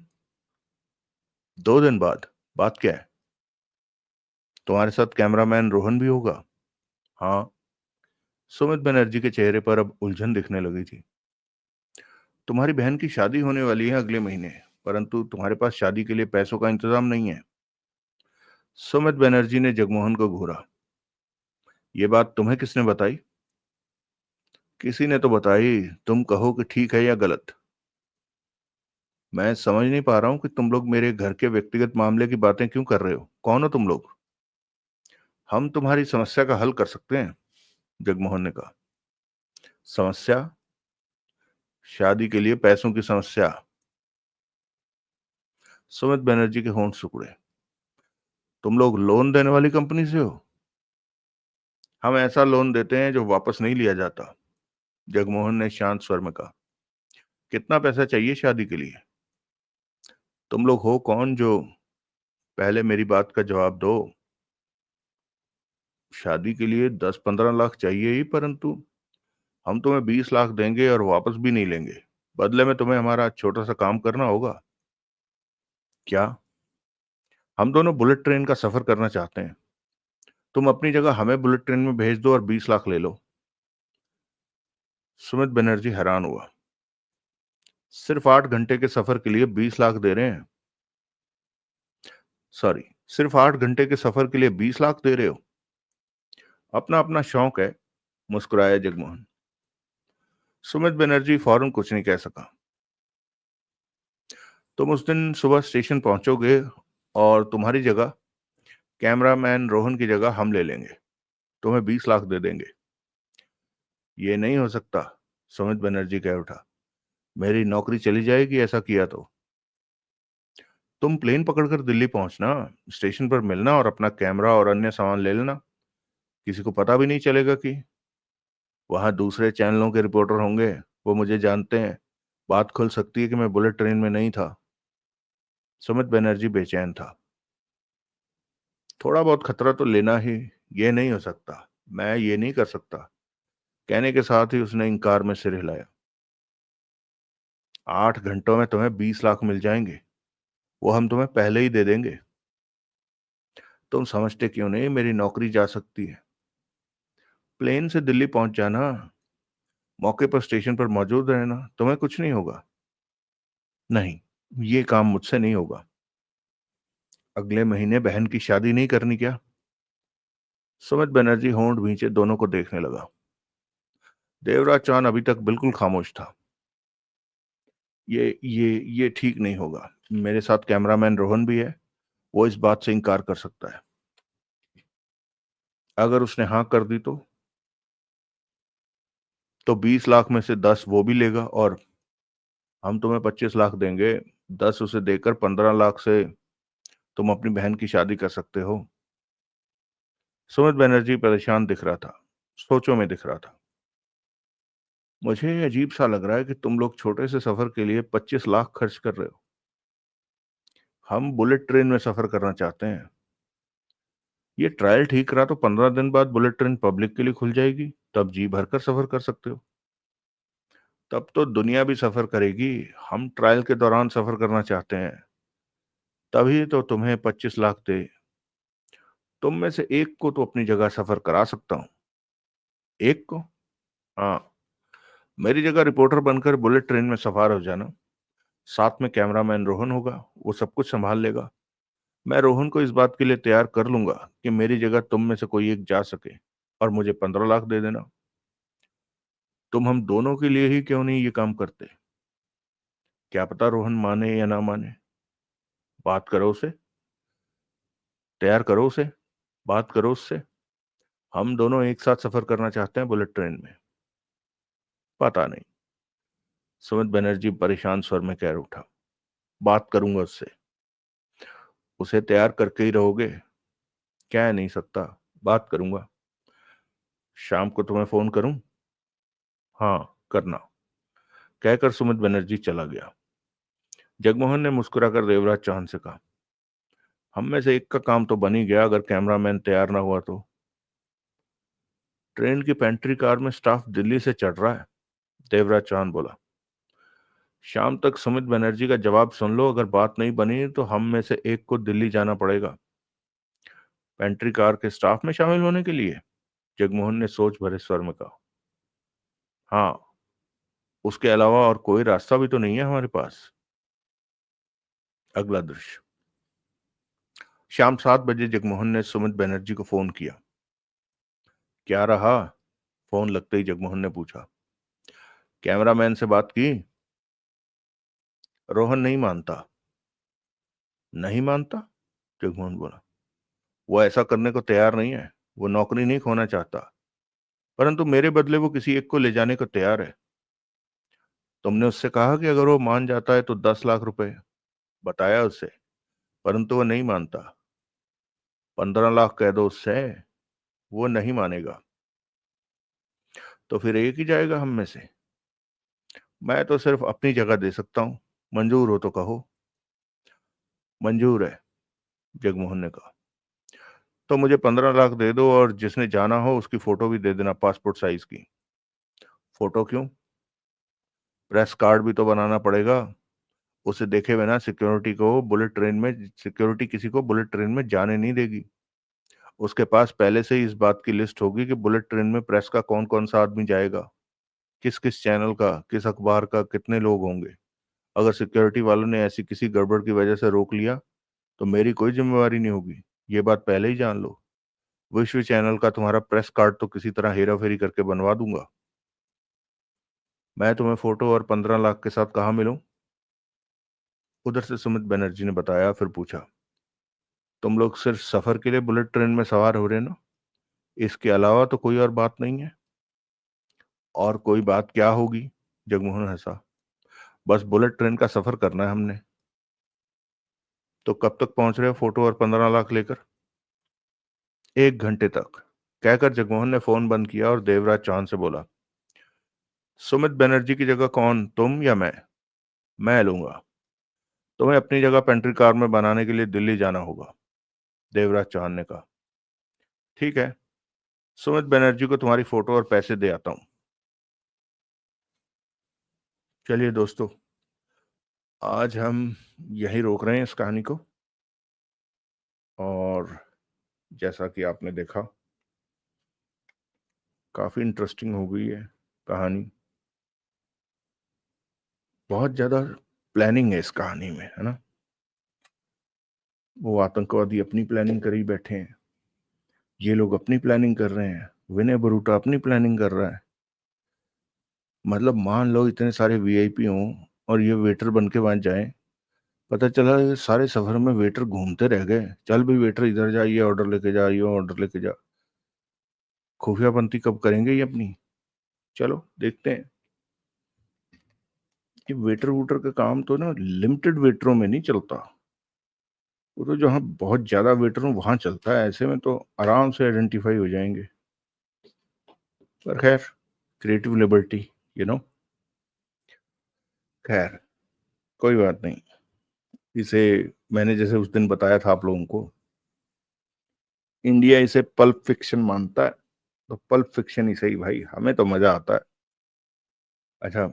2 दिन बाद। बात क्या है? तुम्हारे साथ कैमरामैन रोहन भी होगा? हाँ। सुमित बनर्जी के चेहरे पर अब उलझन दिखने लगी थी। तुम्हारी बहन की शादी होने वाली है अगले महीने, परंतु तुम्हारे पास शादी के लिए पैसों का इंतजाम नहीं है। सुमित बनर्जी ने जगमोहन को घूरा। ये बात तुम्हें किसने बताई? किसी ने तो बताई, तुम कहो कि ठीक है या गलत। मैं समझ नहीं पा रहा हूं कि तुम लोग मेरे घर के व्यक्तिगत मामले की बातें क्यों कर रहे हो। कौन हो तुम लोग? हम तुम्हारी समस्या का हल कर सकते हैं, जगमोहन ने कहा। समस्या? शादी के लिए पैसों की समस्या। सुमित बनर्जी के होंठ सिकुड़े। तुम लोग लोन देने वाली कंपनी से हो? हम ऐसा लोन देते हैं जो वापस नहीं लिया जाता, जगमोहन ने शांत स्वर में कहा। कितना पैसा चाहिए शादी के लिए? तुम लोग हो कौन जो पहले मेरी बात का जवाब दो। शादी के लिए 10-15 लाख चाहिए ही, परंतु हम तुम्हें 20 लाख देंगे और वापस भी नहीं लेंगे। बदले में तुम्हें हमारा छोटा सा काम करना होगा। क्या? हम दोनों बुलेट ट्रेन का सफर करना चाहते हैं। तुम अपनी जगह हमें बुलेट ट्रेन में भेज दो और 20 लाख ले लो। सुमित बनर्जी हैरान हुआ। सिर्फ 8 घंटे के सफर के लिए 20 लाख दे रहे हैं? सॉरी, सिर्फ 8 घंटे के सफर के लिए 20 लाख दे रहे हो? अपना अपना शौक है, मुस्कुराया जगमोहन। सुमित बनर्जी फौरन कुछ नहीं कह सका। तुम उस दिन सुबह स्टेशन पहुंचोगे और तुम्हारी जगह कैमरामैन रोहन की जगह हम ले लेंगे। तुम्हें 20 लाख दे देंगे। ये नहीं हो सकता, सुमित बनर्जी कह उठा। मेरी नौकरी चली जाएगी ऐसा किया तो। तुम प्लेन पकड़कर दिल्ली पहुंचना, स्टेशन पर मिलना और अपना कैमरा और अन्य सामान ले लेना। किसी को पता भी नहीं चलेगा कि वहां दूसरे चैनलों के रिपोर्टर होंगे। वो मुझे जानते हैं। बात खुल सकती है कि मैं बुलेट ट्रेन में नहीं था। सुमित बनर्जी बेचैन था। थोड़ा बहुत खतरा तो लेना ही। ये नहीं हो सकता, मैं ये नहीं कर सकता, कहने के साथ ही उसने इंकार में सिर हिलाया। 8 घंटों में तुम्हें 20 लाख मिल जाएंगे। वो हम तुम्हें पहले ही दे देंगे। तुम समझते क्यों नहीं, मेरी नौकरी जा सकती है। प्लेन से दिल्ली पहुंच जाना, मौके पर स्टेशन पर मौजूद रहना, तुम्हें कुछ नहीं होगा। नहीं, ये काम मुझसे नहीं होगा। अगले महीने बहन की शादी नहीं करनी क्या? सुमित बनर्जी होंठ भींचे दोनों को देखने लगा। देवराज चांद अभी तक बिल्कुल खामोश था। ये ठीक नहीं होगा। मेरे साथ कैमरामैन रोहन भी है, वो इस बात से इनकार कर सकता है। अगर उसने हाँ कर दी तो 20 लाख में से 10 वो भी लेगा, और हम तुम्हें 25 लाख देंगे। 10 उसे देकर 15 लाख से तुम अपनी बहन की शादी कर सकते हो। सुमित बनर्जी परेशान दिख रहा था, सोचों में दिख रहा था। मुझे अजीब सा लग रहा है कि तुम लोग छोटे से सफर के लिए 25 लाख खर्च कर रहे हो। हम बुलेट ट्रेन में सफर करना चाहते हैं। ये ट्रायल ठीक रहा तो 15 दिन बाद बुलेट ट्रेन पब्लिक के लिए खुल जाएगी, तब जी भरकर सफर कर सकते हो। तब तो दुनिया भी सफर करेगी। हम ट्रायल के दौरान सफर करना चाहते हैं, तभी तो तुम्हें 25 लाख दे। तुम में से एक को तो अपनी जगह सफर करा सकता हूं। एक को? हाँ, मेरी जगह रिपोर्टर बनकर बुलेट ट्रेन में सवार हो जाना। साथ में कैमरामैन रोहन होगा, वो सब कुछ संभाल लेगा। मैं रोहन को इस बात के लिए तैयार कर लूंगा कि मेरी जगह तुम में से कोई एक जा सके, और मुझे 15 लाख दे देना। तुम हम दोनों के लिए ही क्यों नहीं ये काम करते? क्या पता रोहन माने या ना माने। बात करो उसे, तैयार करो उसे, बात करो उससे। हम दोनों एक साथ सफर करना चाहते हैं बुलेट ट्रेन में। पता नहीं, सुमित बनर्जी परेशान स्वर में कह उठा। बात करूंगा उससे। उसे तैयार करके ही रहोगे? कह नहीं सकता, बात करूंगा। शाम को तुम्हें फोन करूं? हाँ, करना, कहकर सुमित बनर्जी चला गया। जगमोहन ने मुस्कुराकर देवराज चौहान से कहा, हम में से एक का काम तो बन ही गया, अगर कैमरामैन तैयार ना हुआ तो। ट्रेन की पेंट्री कार में स्टाफ दिल्ली से चढ़ रहा है, देवराज चौहान बोला। शाम तक सुमित बनर्जी का जवाब सुन लो, अगर बात नहीं बनी तो हम में से एक को दिल्ली जाना पड़ेगा। पेंट्री कार के स्टाफ में शामिल होने के लिए? जगमोहन ने सोच भरे स्वर में कहा। हाँ, उसके अलावा और कोई रास्ता भी तो नहीं है हमारे पास। अगला दृश्य। शाम 7 बजे जगमोहन ने सुमित बनर्जी को फोन किया। क्या रहा? फोन लगते ही जगमोहन ने पूछा। कैमरामैन से बात की? रोहन नहीं मानता। नहीं मानता? जगमोहन बोला। वो ऐसा करने को तैयार नहीं है। वो नौकरी नहीं खोना चाहता, परंतु मेरे बदले वो किसी एक को ले जाने को तैयार है। तुमने उससे कहा कि अगर वो मान जाता है तो 10 लाख रुपए? बताया उससे, परंतु वो नहीं मानता। 15 लाख कह दो उससे, वो नहीं मानेगा। तो फिर एक ही जाएगा हम में से। मैं तो सिर्फ अपनी जगह दे सकता हूं, मंजूर हो तो कहो। मंजूर है, जगमोहन ने कहा। तो मुझे 15 लाख दे दो, और जिसने जाना हो उसकी फोटो भी दे देना, पासपोर्ट साइज की। फोटो क्यों? प्रेस कार्ड भी तो बनाना पड़ेगा। उसे देखे बिना सिक्योरिटी किसी को बुलेट ट्रेन में जाने नहीं देगी। उसके पास पहले से ही इस बात की लिस्ट होगी कि बुलेट ट्रेन में प्रेस का कौन कौन सा आदमी जाएगा, किस किस चैनल का, किस अखबार का, कितने लोग होंगे। अगर सिक्योरिटी वालों ने ऐसी किसी गड़बड़ की वजह से रोक लिया तो मेरी कोई जिम्मेवारी नहीं होगी। ये बात पहले ही जान लो। विश्व चैनल का तुम्हारा प्रेस कार्ड तो किसी तरह हेरा फेरी करके बनवा दूंगा। मैं तुम्हें फोटो और 15 लाख के साथ कहाँ मिलूं? उधर से सुमित बनर्जी ने बताया, फिर पूछा। तुम लोग सिर्फ सफर के लिए बुलेट ट्रेन में सवार हो रहे ना? इसके अलावा तो कोई और बात नहीं है? और कोई बात क्या होगी? जगमोहन हंसा। बस बुलेट ट्रेन का सफर करना है हमने। तो कब तक पहुंच रहे हो फोटो और 15 लाख लेकर? 1 घंटे तक, कहकर जगमोहन ने फोन बंद किया और देवराज चौहान से बोला। सुमित बनर्जी की जगह कौन, तुम या मैं? मैं लूंगा। तुम्हें अपनी जगह पेंट्री कार में बनाने के लिए दिल्ली जाना होगा, देवराज चौहान ने कहा। ठीक है, सुमित बनर्जी को तुम्हारी फोटो और पैसे दे आता हूं। चलिए दोस्तों, आज हम यहीं रोक रहे हैं इस कहानी को। और जैसा कि आपने देखा, काफी इंटरेस्टिंग हो गई है कहानी। बहुत ज्यादा प्लानिंग है इस कहानी में, है ना। वो आतंकवादी अपनी प्लानिंग कर ही बैठे हैं, ये लोग अपनी प्लानिंग कर रहे हैं, विनय बरूटा अपनी प्लानिंग कर रहा है। मतलब मान लो इतने सारे वीआईपी हों और ये वेटर बन के वहां जाए, पता चला ये सारे सफर में वेटर घूमते रह गए। चल भी वेटर इधर जा, ये ऑर्डर लेके जा, ये ऑर्डर लेके जा। खुफियापंती कब करेंगे ये अपनी? चलो देखते हैं। ये वेटर वूटर का काम तो ना लिमिटेड वेटरों में नहीं चलता, वो तो जहाँ बहुत ज्यादा वेटर हो वहां चलता है। ऐसे में तो आराम से आइडेंटिफाई हो जाएंगे। पर खैर, क्रिएटिव लिबर्टी, यू नो। खैर, कोई बात नहीं। इसे मैंने जैसे उस दिन बताया था आप लोगों को, इंडिया इसे पल्प फिक्शन मानता है, तो पल्प फिक्शन ही सही भाई, हमें तो मजा आता है। अच्छा,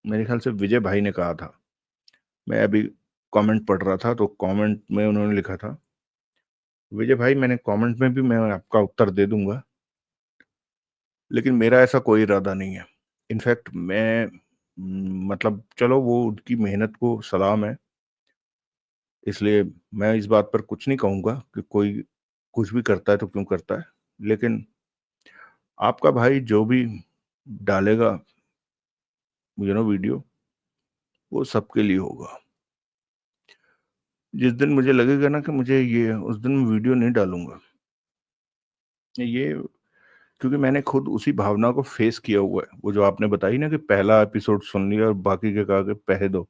मेरे ख्याल से विजय भाई ने कहा था, मैं अभी कमेंट पढ़ रहा था तो कमेंट में उन्होंने लिखा था, विजय भाई मैंने कमेंट में भी मैं आपका उत्तर दे दूंगा, लेकिन मेरा ऐसा कोई इरादा नहीं है। इनफैक्ट मैं मतलब चलो वो उनकी मेहनत को सलाम है, इसलिए मैं इस बात पर कुछ नहीं कहूंगा कि कोई कुछ भी करता है तो क्यों करता है। लेकिन आपका भाई जो भी डालेगा वीडियो, वो सबके लिए होगा। जिस दिन मुझे लगेगा ना कि मुझे ये, उस दिन मैं वीडियो नहीं डालूंगा ये, क्योंकि मैंने खुद उसी भावना को फेस किया हुआ है। वो जो आपने बताई ना कि पहला एपिसोड सुन लिया और बाकी के कहा कि पैसे दो।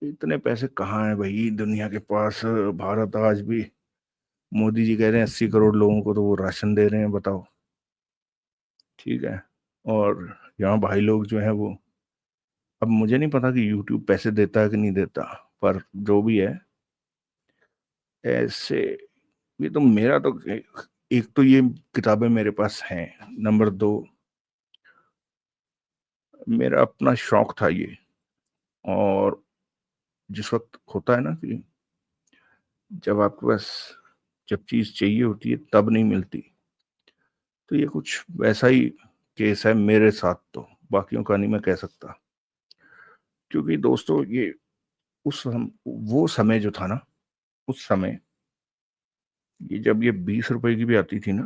इतने पैसे कहाँ हैं भाई दुनिया के पास? भारत आज भी, मोदी जी कह रहे हैं 80 करोड़ लोगों को तो वो राशन दे रहे हैं, बताओ। ठीक है। और यहाँ भाई लोग जो हैं वो, अब मुझे नहीं पता कि यूट्यूब पैसे देता है कि नहीं देता, पर जो भी है, ऐसे ये तो मेरा तो एक तो ये किताबें मेरे पास हैं, नंबर 2 मेरा अपना शौक था ये। और जिस वक्त होता है ना कि जब आपके पास, जब चीज चाहिए होती है तब नहीं मिलती, तो ये कुछ वैसा ही केस है मेरे साथ। तो बाकियों का नहीं मैं कह सकता, क्योंकि दोस्तों ये वो समय जो था ना, उस समय ये जब ये 20 रुपए की भी आती थी ना,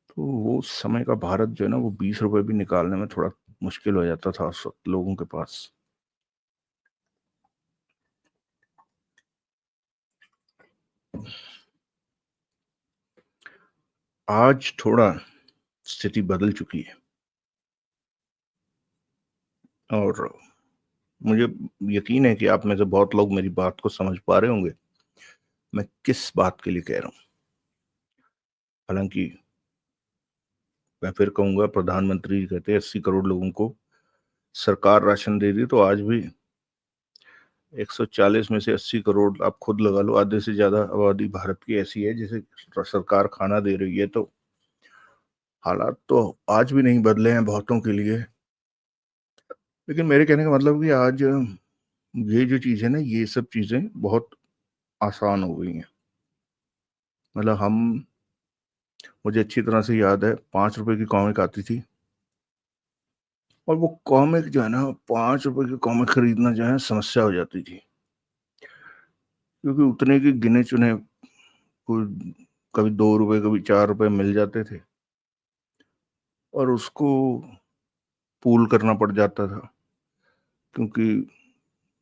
तो वो उस समय का भारत जो है ना, वो 20 रुपए भी निकालने में थोड़ा मुश्किल हो जाता था उस वक्त लोगों के पास। आज थोड़ा स्थिति बदल चुकी है, और मुझे यकीन है कि आप में से बहुत लोग मेरी बात को समझ पा रहे होंगे मैं किस बात के लिए कह रहा हूं। हालांकि मैं फिर कहूंगा, प्रधानमंत्री जी कहते हैं 80 करोड़ लोगों को सरकार राशन दे दी, तो आज भी 140 में से 80 करोड़ आप खुद लगा लो, आधे से ज्यादा आबादी भारत की ऐसी है जिसे सरकार खाना दे रही है। तो हालात तो आज भी नहीं बदले हैं बहुतों के लिए। लेकिन मेरे कहने का मतलब कि आज ये जो चीज है ना, ये सब चीजें बहुत आसान हो गई हैं। मतलब हम, मुझे अच्छी तरह से याद है 5 रुपए की कॉमिक आती थी, और वो कॉमिक जो है ना, 5 रुपए की कॉमिक खरीदना जो है समस्या हो जाती थी, क्योंकि उतने के गिने चुने कोई, कभी 2 रुपए कभी 4 रुपए मिल जाते थे, और उसको पूल करना पड़ जाता था, क्योंकि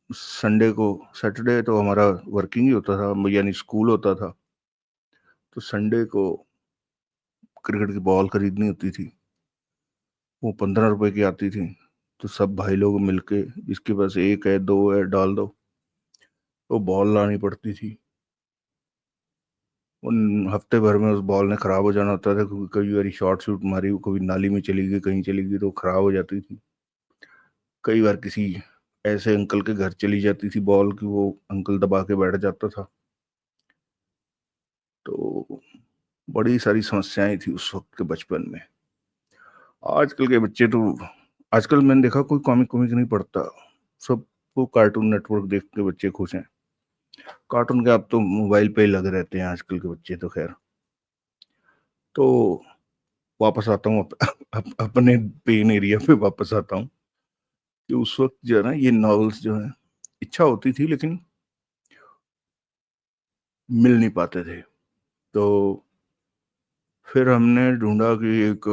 संडे को, सैटरडे तो हमारा वर्किंग ही होता था, यानी स्कूल होता था, तो संडे को क्रिकेट की बॉल खरीदनी होती थी। वो 15 रुपए की आती थी, तो सब भाई लोग मिलके, जिसके पास एक है दो है डाल दो, वो बॉल लानी पड़ती थी। उन हफ्ते भर में उस बॉल ने खराब हो जाना होता था, क्योंकि कई बार शॉर्ट शूट मारी, वो कभी नाली में चली गई, कहीं चली गई, तो खराब हो जाती थी। कई बार किसी ऐसे अंकल के घर चली जाती थी बॉल कि वो अंकल दबा के बैठ जाता था। तो बड़ी सारी समस्याएं थी उस वक्त के बचपन में। आजकल के बच्चे तो आजकल मैंने देखा कोई कॉमिक वॉमिक नहीं पढ़ता, सब वो कार्टून नेटवर्क देख के बच्चे खुश हैं। कार्टून के अब तो मोबाइल पे ही लगे रहते हैं आजकल के बच्चे तो खैर। तो वापस आता हूँ अपने पेन एरिया पे वापस आता हूँ कि उस वक़्त जो है ना ये नॉवेल्स जो हैं, इच्छा होती थी लेकिन मिल नहीं पाते थे। तो फिर हमने ढूँढा कि एक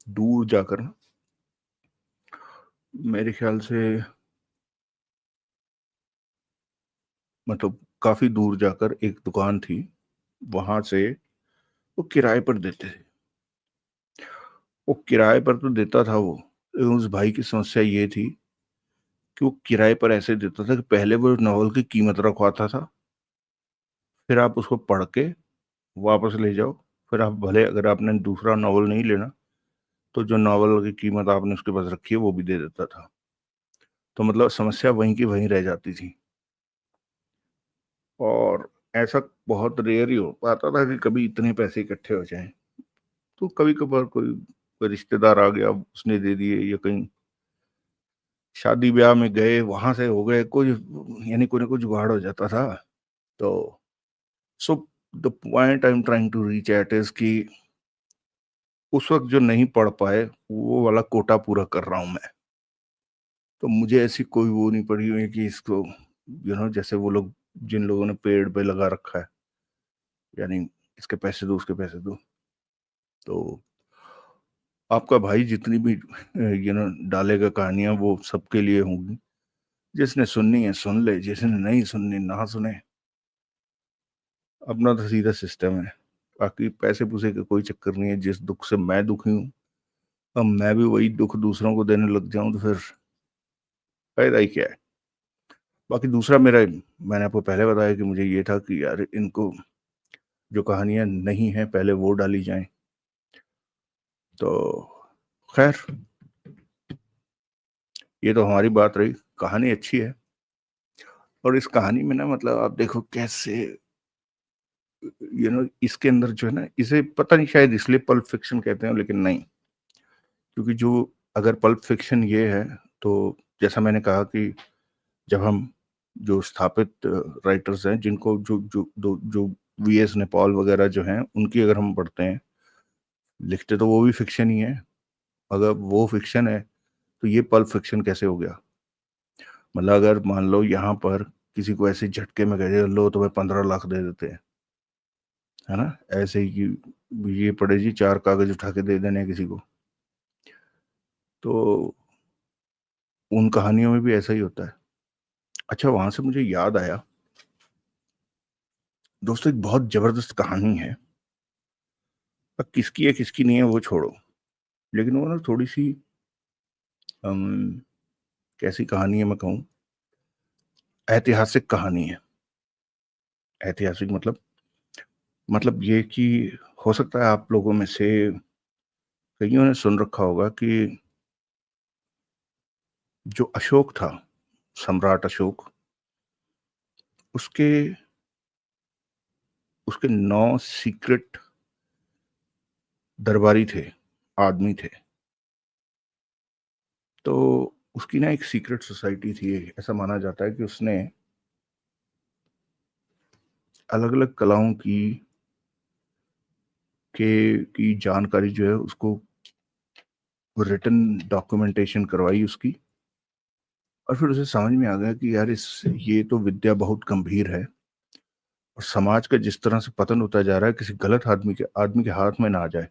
दूर जाकर ना, मेरे ख़्याल से मतलब काफ़ी दूर जाकर एक दुकान थी, वहाँ से वो किराए पर देते थे। वो किराए पर तो देता था वो, लेकिन उस भाई की समस्या ये थी कि वो किराए पर ऐसे देता था कि पहले वो नॉवल की कीमत रखवाता था, फिर आप उसको पढ़ के वापस ले जाओ, फिर आप भले अगर आपने दूसरा नॉवल नहीं लेना, तो जो नॉवल की कीमत आपने उसके पास रखी है, वो भी दे देता था। तो मतलब समस्या वहीं की वहीं रह जाती थी और ऐसा बहुत रेयर ही हो पाता था कि कभी इतने पैसे इकट्ठे हो जाएँ। तो कभी-कभार कोई रिश्तेदार आ गया, उसने दे दिए या कहीं शादी-ब्याह में गए, वहाँ से हो गए, कोई यानी कोई ना कोई जुगाड़ हो जाता था। तो so the point I am trying to reach at is कि उस वक़्त जो नहीं पढ़ पाए, वो वाला कोटा पूरा कर रहा हूँ मैं। तो मुझे ऐसी कोई वो नहीं पड़ी हुई है कि इसको जैसे वो लोग जिन लोगों ने पेड़ पे लगा रखा है, यानी इसके पैसे दो, उसके पैसे दो। तो आपका भाई जितनी भी डालेगा कहानियाँ वो सबके लिए होंगी। जिसने सुननी है सुन ले, जिसने नहीं सुननी ना सुने। अपना तो सीधा सिस्टम है। बाकी पैसे-पूसे का कोई चक्कर नहीं है, जिस दुःख से मैं दुखी हूँ, अब मैं भी वही दुःख दूसरों को देने लग जाऊँ तो फिर फ़ायदा ही क्या है? बाकी दूसरा मेरा मैंने आपको पहले बताया कि मुझे ये था कि यार इनको जो कहानियाँ नहीं हैं पहले वो डाली जाएँ। तो ख़ैर ये तो हमारी बात रही, कहानी अच्छी है और इस कहानी में ना मतलब आप देखो कैसे इसके अंदर जो है ना इसे पता नहीं शायद इसलिए पल्प फिक्शन कहते हैं लेकिन नहीं, क्योंकि जो अगर पल्प फिक्शन ये है तो जैसा मैंने कहा कि जब हम जो स्थापित राइटर्स हैं जिनको जो वीएस नैपॉल वगैरह जो हैं उनकी अगर हम पढ़ते हैं, लिखते तो वो भी फिक्शन ही है। अगर वो फिक्शन है तो ये पल्प फिक्शन कैसे हो गया? मतलब अगर मान लो यहाँ पर किसी को ऐसे झटके में कह दिया लो तुम्हें 15 लाख दे देते हैं, है ना? ऐसे ही कि ये पड़े जी 4 कागज उठा के दे देने हैं किसी को। तो उन कहानियों में भी ऐसा ही होता है। अच्छा वहाँ से मुझे याद आया, दोस्तों एक बहुत ज़बरदस्त कहानी है। अब किसकी है किसकी नहीं है वो छोड़ो, लेकिन वो ना थोड़ी-सी अम, कैसी कहानी है मैं कहूँ, ऐतिहासिक कहानी है। ऐतिहासिक मतलब ये कि हो सकता है आप लोगों में से कइयों ने सुन रखा होगा कि जो अशोक था, सम्राट अशोक, उसके उसके 9 सीक्रेट दरबारी थे, आदमी थे। तो उसकी ना एक सीक्रेट सोसाइटी थी, ऐसा माना जाता है कि उसने अलग-अलग कलाओं की जानकारी जो है उसको रिटन डॉक्यूमेंटेशन करवाई उसकी और फिर उसे समझ में आ गया कि यार इस ये तो विद्या बहुत गंभीर है और समाज का जिस तरह से पतन होता जा रहा है किसी गलत आदमी के हाथ में ना आ जाए।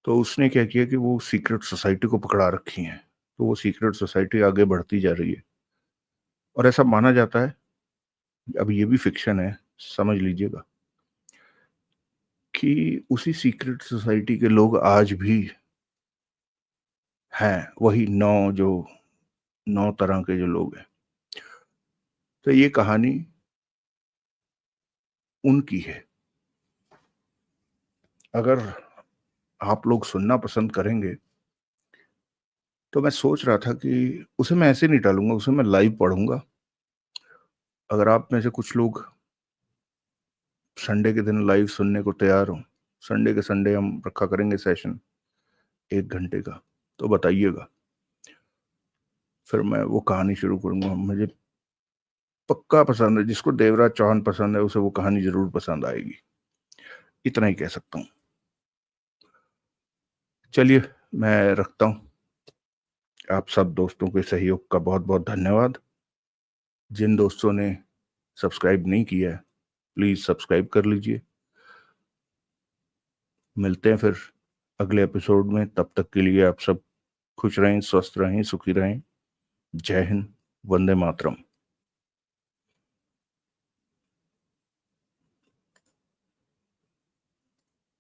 तो उसने क्या किया कि वो सीक्रेट सोसाइटी को पकड़ा रखी है। तो वो सीक्रेट सोसाइटी आगे बढ़ती जा रही है और ऐसा माना जाता है, अब ये भी फिक्शन है, समझ लीजिएगा, कि उसी सीक्रेट सोसाइटी के लोग आज भी हैं, वही 9 तरह के जो लोग हैं। तो ये कहानी उनकी है। अगर आप लोग सुनना पसंद करेंगे, तो मैं सोच रहा था कि उसे मैं ऐसे नहीं डालूँगा, उसे मैं लाइव पढ़ूँगा। अगर आप में से कुछ लोग संडे के दिन लाइव सुनने को तैयार हो, संडे के संडे हम रखा करेंगे सेशन 1 घंटे का। तो बताइएगा, फिर मैं वो कहानी शुरू करूंगा। मुझे पक्का पसंद है, जिसको देवराज चौहान पसंद है उसे वो कहानी जरूर पसंद आएगी, इतना ही कह सकता हूँ। चलिए मैं रखता हूँ। आप सब दोस्तों के सहयोग का बहुत बहुत धन्यवाद। जिन दोस्तों ने सब्सक्राइब नहीं किया है प्लीज सब्सक्राइब कर लीजिए। मिलते हैं फिर अगले एपिसोड में। तब तक के लिए आप सब खुश रहें, स्वस्थ रहें, सुखी रहें। जय हिंद, वंदे मातरम।